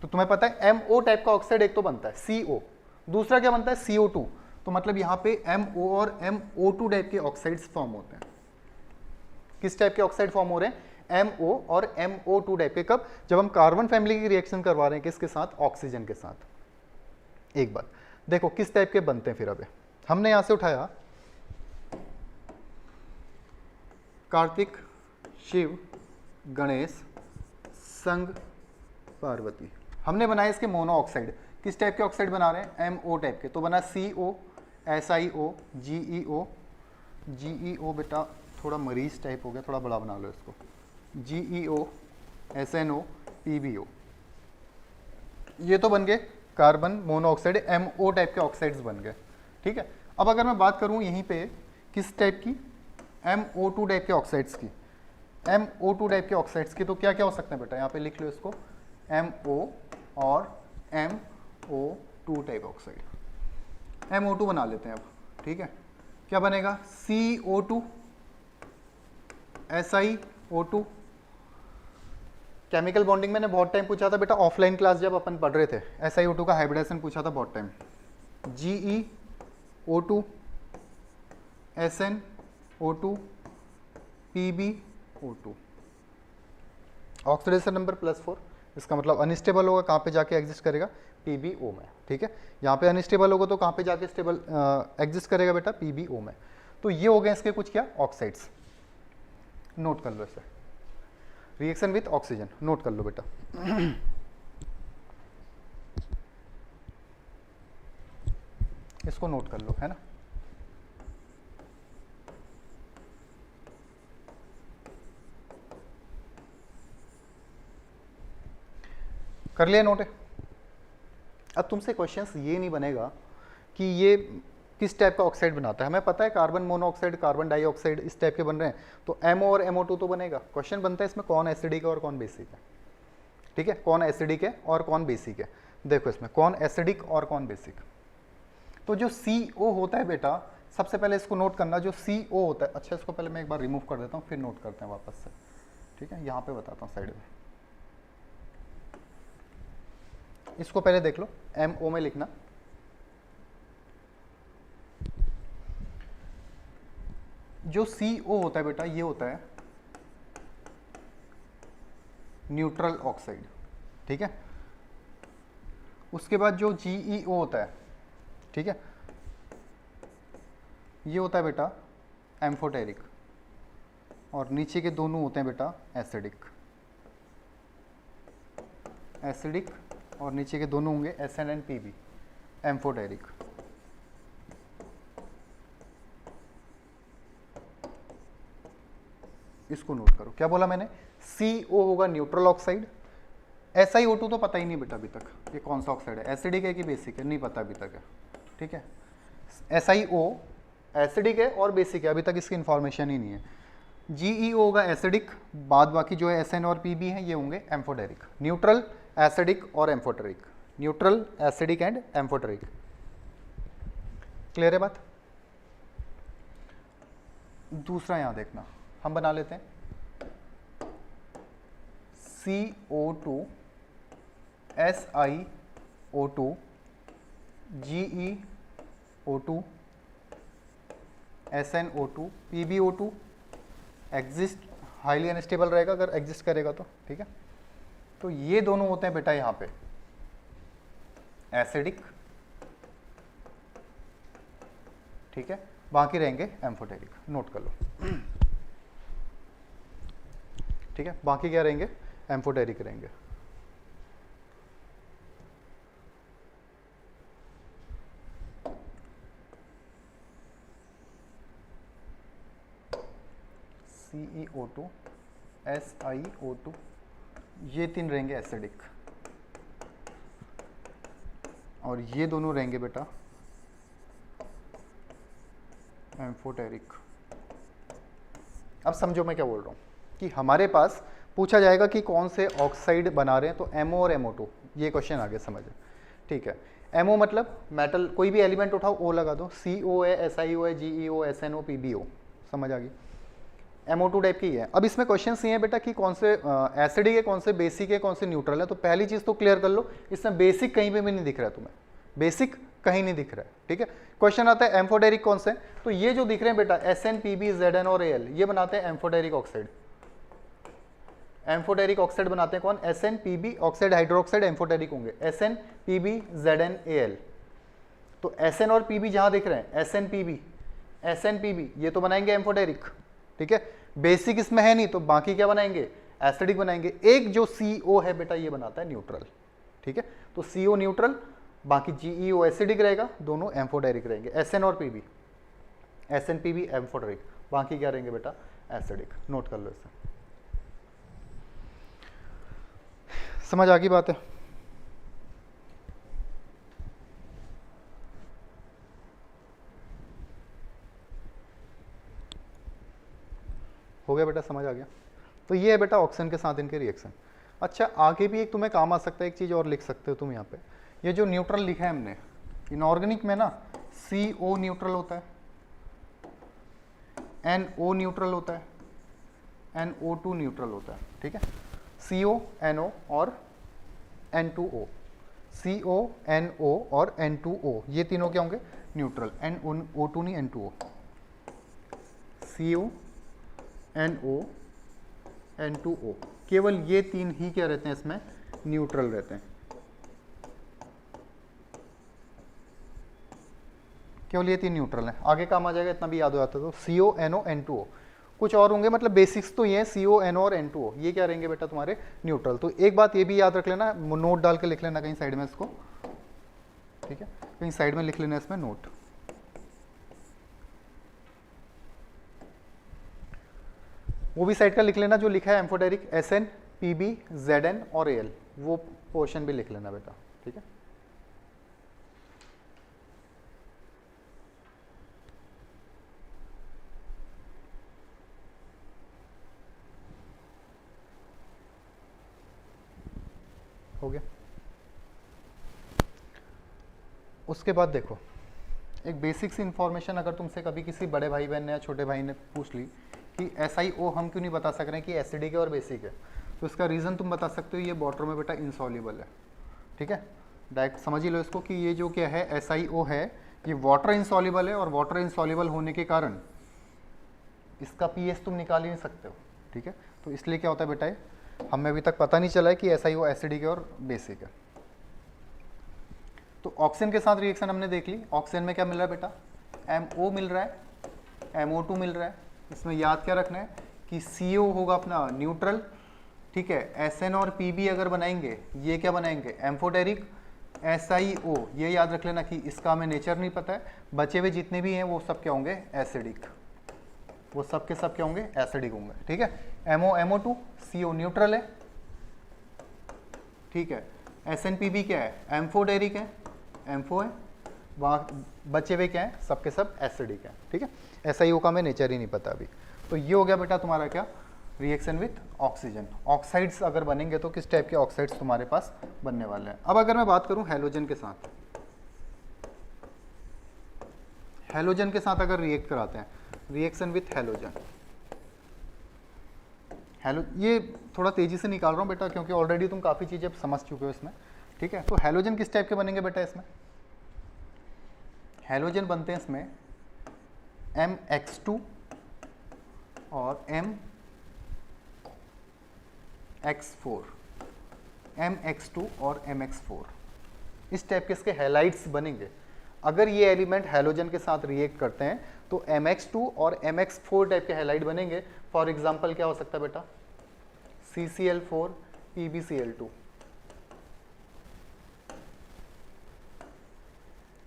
तो तुम्हें पता है MO टाइप का ऑक्साइड एक तो बनता है CO, दूसरा क्या बनता है, CO2। तो मतलब यहाँ पे MO और MO2 टाइप के ऑक्साइड्स फॉर्म होते हैं। किस टाइप के ऑक्साइड फॉर्म हो रहे हैं, MO और MO2 टाइप के। कब, जब हम कार्बन फैमिली की रिएक्शन करवा रहे हैं किसके साथ, ऑक्सीजन के साथ। एक बात देखो किस टाइप के बनते हैं। फिर अब हमने यहां से उठाया कार्तिक, शिव, गणेश, संग, पार्वती, हमने बनाए इसके मोनो ऑक्साइड। किस टाइप के ऑक्साइड बना रहे हैं, MO टाइप के, तो बना CO, SiO, GeO बेटा थोड़ा मरीज टाइप हो गया, थोड़ा बड़ा बना लो इसको, GeO, SNO, PbO, ये तो बन गए कार्बन मोनोऑक्साइड, MO टाइप के ऑक्साइड्स बन गए, ठीक है। अब अगर मैं बात करूं यहीं पे किस टाइप की, MO2 टाइप के ऑक्साइड्स की, MO2 टाइप के ऑक्साइड्स की, तो क्या क्या हो सकते हैं बेटा, यहाँ पे लिख लो इसको, MO और MO2 टाइप ऑक्साइड। MO2 बना लेते हैं अब, ठीक है, क्या बनेगा, CO2, SiO2। केमिकल बॉन्डिंग मैंने बहुत टाइम पूछा था बेटा, ऑफलाइन क्लास जब अपन पढ़ रहे थे, SiO2 का हाइब्रिडेशन पूछा था बहुत time. GeO2, SnO2, PbO2, oxidation number +4, इसका मतलब अनस्टेबल होगा, कहाँ पे जाके एग्जिस्ट करेगा, PbO में, ठीक है। यहाँ पे अनस्टेबल होगा तो कहाँ पे जाके स्टेबल एग्जिस्ट करेगा बेटा, PbO में। तो ये हो गए इसके कुछ क्या ऑक्साइड्स, नोट कर लो इसे, रिएक्शन विथ ऑक्सीजन, नोट कर लो बेटा। इसको नोट कर लो, है ना। कर लिया नोट है। अब तुमसे क्वेश्चंस ये नहीं बनेगा कि ये किस टाइप का ऑक्साइड बनाता है, हमें पता है कार्बन मोनोऑक्साइड, कार्बन डाइऑक्साइड इस टाइप के बन रहे हैं, तो MO और MO2 तो बनेगा। क्वेश्चन बनता है इसमें कौन एसिडिक है और कौन बेसिक है, ठीक है, कौन एसिडिक है और कौन बेसिक है। देखो इसमें कौन एसिडिक और कौन बेसिक, तो जो CO होता है बेटा, सबसे पहले इसको नोट करना, जो CO होता है, अच्छा इसको पहले मैं एक बार रिमूव कर देता हूँ, फिर नोट करते हैं वापस से, ठीक है, यहाँ पे बताता हूँ साइड में। इसको पहले देख लो, MO में लिखना, जो CO होता है बेटा ये होता है न्यूट्रल ऑक्साइड, ठीक है। उसके बाद जो GeO होता है, ठीक है, ये होता है बेटा एम्फोटेरिक, और नीचे के दोनों होते हैं बेटा एसिडिक, एसिडिक, और नीचे के दोनों होंगे SN एंड PB, एम्फोटेरिक। इसको नोट करो, क्या बोला मैंने, CO होगा न्यूट्रल ऑक्साइड, SiO2 तो पता ही नहीं बेटा अभी तक ये कौन सा ऑक्साइड है, एसिडिक है कि बेसिक है, नहीं पता अभी तक है, ठीक है। SiO एसिडिक है और बेसिक है, अभी तक इसकी इंफॉर्मेशन ही नहीं है। GeO होगा एसिडिक, बाद बाकी जो है SN और PB हैं ये होंगे एम्फोटेरिक। न्यूट्रल, एसिडिक और amphoteric, neutral, acidic and amphoteric. Clear है बात? दूसरा यहां देखना, हम बना लेते हैं CO2 SiO2 GeO2 SnO2 PbO2 exist, highly unstable रहेगा अगर एग्जिस्ट करेगा तो, ठीक है। तो ये दोनों होते हैं बेटा यहां पे एसिडिक, ठीक है, बाकी रहेंगे एम्फोटेरिक, नोट कर लो, ठीक है। बाकी क्या रहेंगे? एम्फोटेरिक रहेंगे। CeO2 SiO2 ये तीन रहेंगे एसिडिक और ये दोनों रहेंगे बेटा एम्फोटेरिक। अब समझो मैं क्या बोल रहा हूँ कि हमारे पास पूछा जाएगा कि कौन से ऑक्साइड बना रहे हैं, तो MO और MO2 ये क्वेश्चन आगे समझे, ठीक है। MO मतलब मेटल, कोई भी एलिमेंट उठाओ O लगा दो, CO है, SiO है, GeO, SnO, PbO, समझ आ गई। MO2 टाइप की है। अब इसमें क्वेश्चन ये है बेटा कि कौन से एसिडिक है, कौन से बेसिक है, कौन से न्यूट्रल है। तो पहली चीज़ तो क्लियर कर लो, इसमें बेसिक कहीं पे भी नहीं दिख रहा है तुम्हें, बेसिक कहीं नहीं दिख रहा है, ठीक है। क्वेश्चन आता है एम्फोटेरिक कौन से, तो ये जो दिख रहे हैं बेटा SN, PB, ZN और Al, ये बनाते हैं एम्फोटेरिक ऑक्साइड। एम्फोटेरिक ऑक्साइड बनाते हैं कौन? SN, PB, oxide hydroxide amphoteric होंगे, SN, PB, ZN, Al। तो SN और PB जहां दिख रहे हैं SN, PB ये तो बनाएंगे एम्फोटेरिक, ठीक है। बेसिक इसमें है नहीं तो बाकी क्या बनाएंगे? एसिडिक बनाएंगे। एक जो CO है बेटा ये बनाता है न्यूट्रल, ठीक है। तो CO न्यूट्रल, बाकी GeO एसिडिक रहेगा, दोनों एम्फोटेरिक रहेंगे। SN और PB, SN, PB एम्फोटेरिक, बाकी क्या रहेंगे बेटा? एसिडिक। नोट कर लो इसे, समझ आ गई बात है? हो गया बेटा, समझ आ गया? तो ये है बेटा ऑक्सीजन के साथ इनके रिएक्शन। अच्छा, आगे भी एक तुम्हें काम आ सकता है, एक चीज़ और लिख सकते हो तुम यहाँ पे, ये जो न्यूट्रल लिखा है हमने, इनऑर्गेनिक में ना CO न्यूट्रल होता है, NO न्यूट्रल होता है, NO2 न्यूट्रल होता है, ठीक है। CO, NO और N2O, CO, NO और N2O ये तीनों क्या होंगे? न्यूट्रल। NO2 नहीं, N2O, CO, NO, N2O, केवल ये तीन ही क्या रहते हैं इसमें? न्यूट्रल रहते हैं, केवल ये तीन न्यूट्रल हैं। आगे काम आ जाएगा, इतना भी याद हो जाता है। तो CO, NO, N2O, कुछ और होंगे, मतलब बेसिक्स तो ये हैं CO, NO और N2O, ये क्या रहेंगे बेटा तुम्हारे? न्यूट्रल। तो एक बात ये भी याद रख लेना, नोट डाल के लिख लेना कहीं साइड में इसको, ठीक है, कहीं साइड में लिख लेना इसमें नोट। वो भी साइड का लिख लेना जो लिखा है एम्फोटेरिक, SN, PB, ZN और Al, वो पोर्शन भी लिख लेना बेटा, ठीक है। हो गया। उसके बाद देखो, एक बेसिक सी इंफॉर्मेशन अगर तुमसे कभी किसी बड़े भाई बहन ने या छोटे भाई ने पूछ ली कि SiO हम क्यों नहीं बता सक रहे हैं कि एसिडिक है और बेसिक है, तो इसका रीज़न तुम बता सकते हो, ये वाटर में बेटा इनसॉल्युबल है, ठीक है। डायरेक्ट समझ ही लो इसको कि ये जो क्या है SiO है, ये वाटर इनसॉल्युबल है और वाटर इनसॉल्युबल होने के कारण इसका pH तुम निकाल ही नहीं सकते हो, ठीक है। तो इसलिए क्या होता है बेटा, हमें अभी तक पता नहीं चला है कि SiO एसिडिक है और बेसिक है। तो ऑक्सीजन के साथ रिएक्शन हमने देख ली। ऑक्सीजन में क्या मिल रहा है बेटा? MO मिल रहा है, MO2 मिल रहा है। इसमें याद क्या रखना है कि CO होगा अपना न्यूट्रल, ठीक है। SN और PB अगर बनाएंगे, ये क्या बनाएंगे? एम्फोटेरिक। SiO ये याद रख लेना कि इसका हमें नेचर नहीं पता है। बचे हुए जितने भी हैं वो सब क्या होंगे? एसिडिक, वो सब के सब क्या होंगे? एसिडिक होंगे, ठीक है। MO, MO2, CO न्यूट्रल है, ठीक है। SN, PB क्या है? एम्फोटेरिक है, एम्फो है। वहाँ बचे हुए क्या है? सब के सब एसिडिक है, ठीक है। SiO का हमें नेचर ही नहीं पता अभी। तो ये हो गया बेटा तुम्हारा क्या, रिएक्शन विथ ऑक्सीजन। ऑक्साइड्स अगर बनेंगे तो किस टाइप के ऑक्साइड्स तुम्हारे पास बनने वाले हैं। अब अगर मैं बात करूं हैलोजन के साथ, हैलोजन के साथ अगर रिएक्ट कराते हैं, रिएक्शन विथ हैलोजन, ये थोड़ा तेजी से निकाल रहा हूँ बेटा क्योंकि ऑलरेडी तुम काफ़ी चीज़ें समझ चुके हो इसमें, ठीक है। तो हैलोजन किस टाइप के बनेंगे बेटा इसमें, हैलोजन बनते हैं इसमें MX2 और MX4, MX2 और MX4, इस टाइप के इसके हैलाइड्स बनेंगे। अगर ये एलिमेंट हैलोजन के साथ रिएक्ट करते हैं तो MX2 और MX4 टाइप के हैलाइड बनेंगे। फॉर एग्जांपल क्या हो सकता है बेटा, CCl4 PbCl2,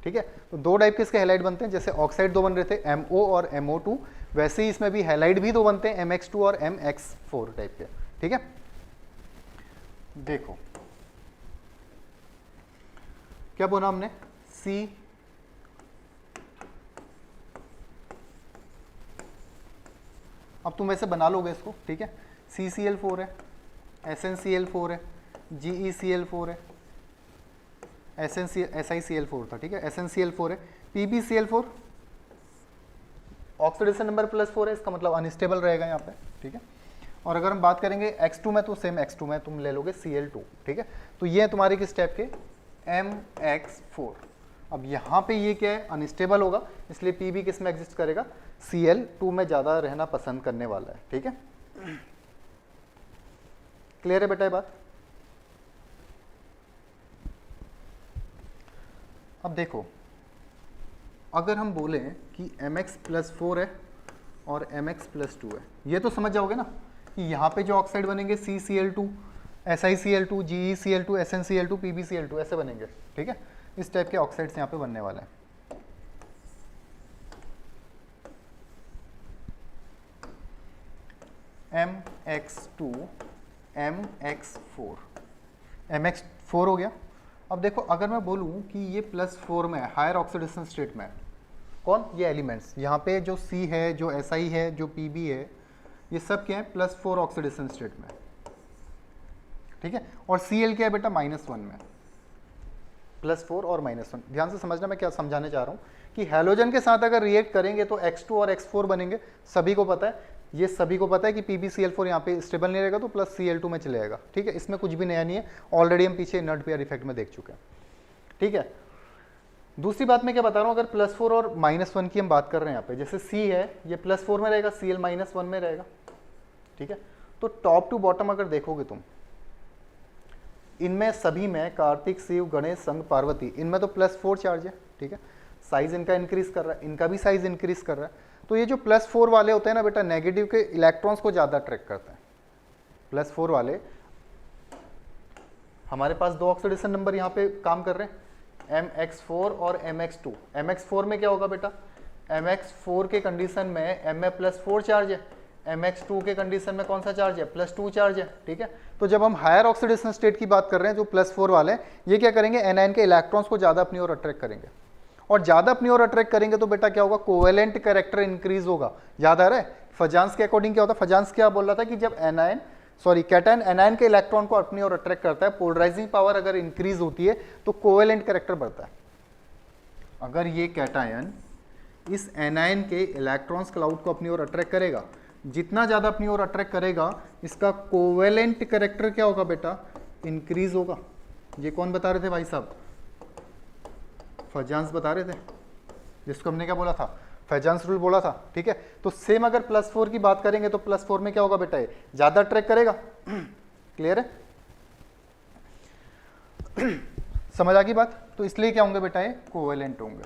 ठीक है। तो दो टाइप के इसके हैलाइड बनते हैं, जैसे ऑक्साइड दो बन रहे थे MO और MO2, वैसे ही इसमें भी हैलाइड भी दो बनते हैं MX2 और MX4 टाइप के, ठीक है। देखो क्या बोला हमने, C अब तुम वैसे बना लोगे इसको, ठीक है। CCl4 है, SnCl4 है, GeCl4 है, SiCl4 था, ठीक है, SnCl4 है, PbCl4 ऑक्सीडेशन नंबर +4 है, इसका मतलब अनस्टेबल रहेगा यहाँ पे, ठीक है। और अगर हम बात करेंगे X2 में तो सेम X2 में तुम ले लोगे Cl2, ठीक है। तो ये तुम्हारे किस टाइप के, MX4। अब यहाँ पे ये क्या है, अनस्टेबल होगा, इसलिए Pb किस में एग्जिस्ट करेगा, Cl2 में ज़्यादा रहना पसंद करने वाला है, ठीक है। क्लियर है बेटा ये बात। अब देखो अगर हम बोलें कि Mx+4 है और Mx+2 है, ये तो समझ जाओगे ना कि यहाँ पे जो ऑक्साइड बनेंगे CCl2, SiCl2, GeCl2, SnCl2, PbCl2 ऐसे बनेंगे, ठीक है। इस टाइप के ऑक्साइड्स यहाँ पे बनने वाले हैं। MX2, MX4, MX4 हो गया। अब देखो अगर मैं बोलूँ कि ये +4 में है, हायर ऑक्सीडेशन स्टेट में है, कौन, ये एलिमेंट्स यहाँ पे जो C है, जो Si है, जो Pb है, ये सब क्या है, +4 ऑक्सीडेशन स्टेट में, ठीक है। और Cl क्या है बेटा, -1 में, +4 और -1। ध्यान से समझना मैं क्या समझाने चाह रहा हूँ कि हैलोजन के साथ अगर रिएक्ट करेंगे तो X2 और X4 बनेंगे, सभी को पता है, ये सभी को पता है कि PbCl4 यहाँ पे स्टेबल नहीं रहेगा तो +Cl2 में चले जाएगा, ठीक है। इसमें कुछ भी नया नहीं है, ऑलरेडी हम पीछे नट पेयर इफेक्ट में देख चुके हैं, ठीक है। दूसरी बात मैं क्या बता रहा हूँ, अगर +4 और -1 की हम बात कर रहे हैं यहाँ पे, जैसे C है ये +4 में रहेगा, Cl -1 में रहेगा, ठीक है। तो टॉप टू बॉटम अगर देखोगे तुम, इनमें सभी में कार्तिक, शिव, गणेश, संग, पार्वती, इनमें तो +4 चार्ज है, ठीक है। साइज इनका इंक्रीज कर रहा है, इनका भी साइज इंक्रीज कर रहा है। तो ये जो +4 वाले होते हैं ना बेटा, नेगेटिव के इलेक्ट्रॉन्स को ज़्यादा अट्रैक्ट करते हैं। +4 वाले हमारे पास दो ऑक्सीडेशन नंबर यहाँ पे काम कर रहे हैं, MX4 और MX2। MX4 में क्या होगा बेटा, MX4 के कंडीशन में M में +4 चार्ज है, MX2 के कंडीशन में कौन सा चार्ज है, +2 चार्ज है, ठीक है। तो जब हम हायर ऑक्सीडेशन स्टेट की बात कर रहे हैं, जो +4 वाले हैं, ये क्या करेंगे, एनायन के इलेक्ट्रॉन्स को ज़्यादा अपनी ओर अट्रैक्ट करेंगे, और ज़्यादा अपनी ओर अट्रैक्ट करेंगे तो बेटा क्या होगा, कोवेलेंट कैरेक्टर इंक्रीज होगा। याद आ रहा है फजांस के अकॉर्डिंग क्या होता है, फजांस क्या बोल रहा था कि जब कैटायन एनायन के इलेक्ट्रॉन को अपनी ओर अट्रैक्ट करता है, पोलराइजिंग पावर अगर इंक्रीज होती है तो कोवेलेंट कैरेक्टर बढ़ता है। अगर ये कैटायन इस एनायन के इलेक्ट्रॉन्स क्लाउड को अपनी ओर अट्रैक्ट करेगा, जितना ज़्यादा अपनी ओर अट्रैक्ट करेगा, इसका कोवेलेंट कैरेक्टर क्या होगा बेटा, इंक्रीज होगा। ये कौन बता रहे थे भाई साहब, फजांस बता रहे थे, जिसको हमने क्या बोला था, फैजांस रूल बोला था, ठीक है। तो सेम अगर +4 की बात करेंगे तो +4 में क्या होगा बेटा, ये ज्यादा अट्रैक्ट करेगा। क्लियर है, समझ आ गई बात। तो इसलिए क्या होंगे बेटा, ये कोवेलेंट होंगे।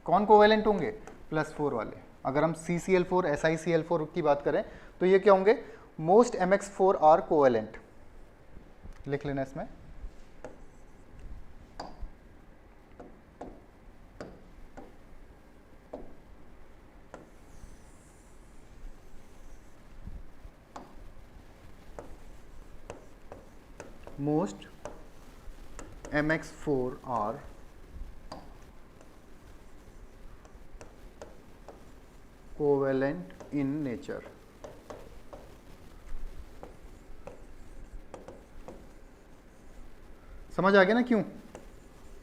कौन कोवेलेंट होंगे, +4 वाले। अगर हम CCl4 SiCl4 की बात करें तो ये क्या होंगे, मोस्ट MX4 आर कोवेलेंट। लिख लेना इसमें, most MX4 are covalent in nature. समझ आ गया ना क्यों?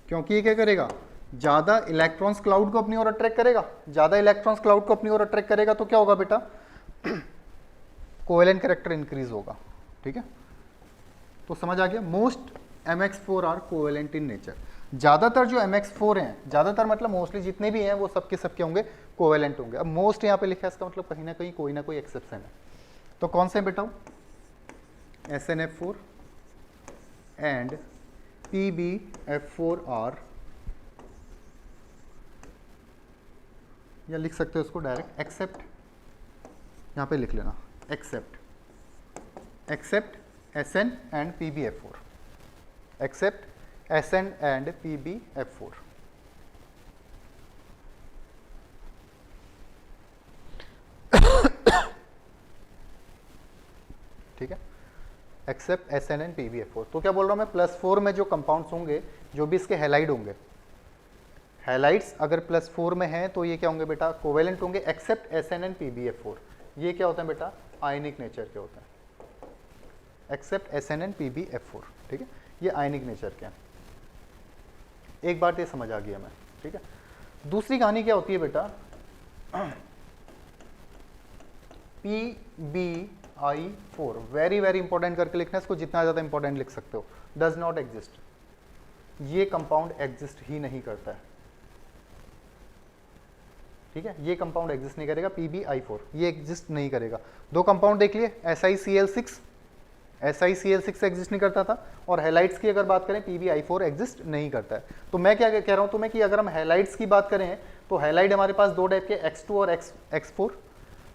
क्योंकि ये क्या करेगा, ज्यादा इलेक्ट्रॉन्स क्लाउड को अपनी ओर अट्रैक्ट करेगा, ज्यादा इलेक्ट्रॉन्स क्लाउड को अपनी ओर अट्रैक्ट करेगा तो क्या होगा बेटा, कोवेलेंट कैरेक्टर इंक्रीज होगा। ठीक है, तो समझ आ गया। Most MX4 are covalent in nature. ज्यादातर जो MX4 हैं, ज्यादातर मतलब मोस्टली जितने भी हैं वो सबके सबके होंगे कोवेलेंट होंगे। अब मोस्ट यहाँ पे लिखा है, इसका मतलब कहीं ना कोई एक्सेप्शन है। तो कौन से बेटा, SnF4 एंड PbF4 आर, या लिख सकते हो इसको डायरेक्ट एक्सेप्ट, यहाँ पे लिख लेना except Sn and PbF4, except Sn and PbF4। ठीक है, एक्सेप्ट Sn एंड PbF4। तो क्या बोल रहा हूं मैं, +4 में जो कंपाउंड्स होंगे, जो भी इसके हैलाइड होंगे, हैलाइड्स अगर +4 में हैं तो ये क्या होंगे बेटा, कोवेलेंट होंगे, एक्सेप्ट Sn एंड PbF4। ये क्या होता है बेटा, आयनिक नेचर के होते हैं, एक्सेप्ट Sn एंड PbF4। ठीक है, ये आयनिक नेचर के हैं। एक बात ये समझ आ गई हमें। ठीक है, दूसरी कहानी क्या होती है बेटा, PbI4, वेरी वेरी इंपॉर्टेंट करके लिखना है इसको, जितना ज़्यादा इंपॉर्टेंट लिख सकते हो। डज नॉट एग्जिस्ट, ये कंपाउंड एग्जिस्ट ही नहीं करता है। ठीक है, ये कंपाउंड एग्जिस्ट नहीं करेगा, PbI4 ये एग्जिस्ट नहीं करेगा। दो कंपाउंड देख लिए, SiCl6 एग्जिस्ट नहीं करता था, और हैलाइड्स की अगर बात करें PbI4 एग्जिस्ट नहीं करता है। तो मैं क्या कह रहा हूं तुम्हें कि अगर हम हैलाइड्स की बात करें तो हैलाइड हमारे पास दो टाइप के, X2 और X4।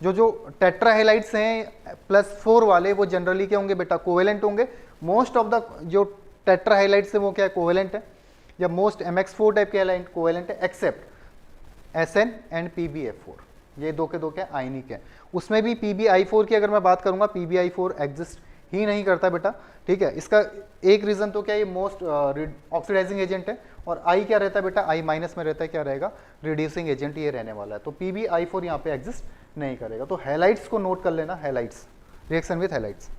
जो टेट्रा हैलाइड्स हैं +4 वाले, वो जनरली क्या होंगे बेटा, कोवेलेंट होंगे। मोस्ट ऑफ द जो टेट्रा हैलाइड्स है वो क्या है, कोवेलेंट है, या मोस्ट MX4 टाइप के हैलाइड कोवेलेंट है, एक्सेप्ट Sn एंड PbF4। ये दो के दो क्या आयनिक है। उसमें भी PbI4 की अगर मैं बात करूंगा, PbI4 एग्जिस्ट ही नहीं करता बेटा। ठीक है, इसका एक रीजन तो क्या, ये मोस्ट ऑक्सीडाइजिंग एजेंट है, और I क्या रहता है बेटा, I माइनस में रहता है, क्या रहेगा, रिड्यूसिंग एजेंट ये रहने वाला है। तो PbI4 यहाँ पे एग्जिस्ट नहीं करेगा। तो हैलाइड्स को नोट कर लेना, हैलाइड्स, रिएक्शन विथ हैलाइड्स।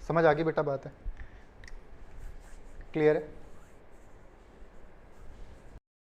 समझ आ गई बेटा बात है, क्लियर है।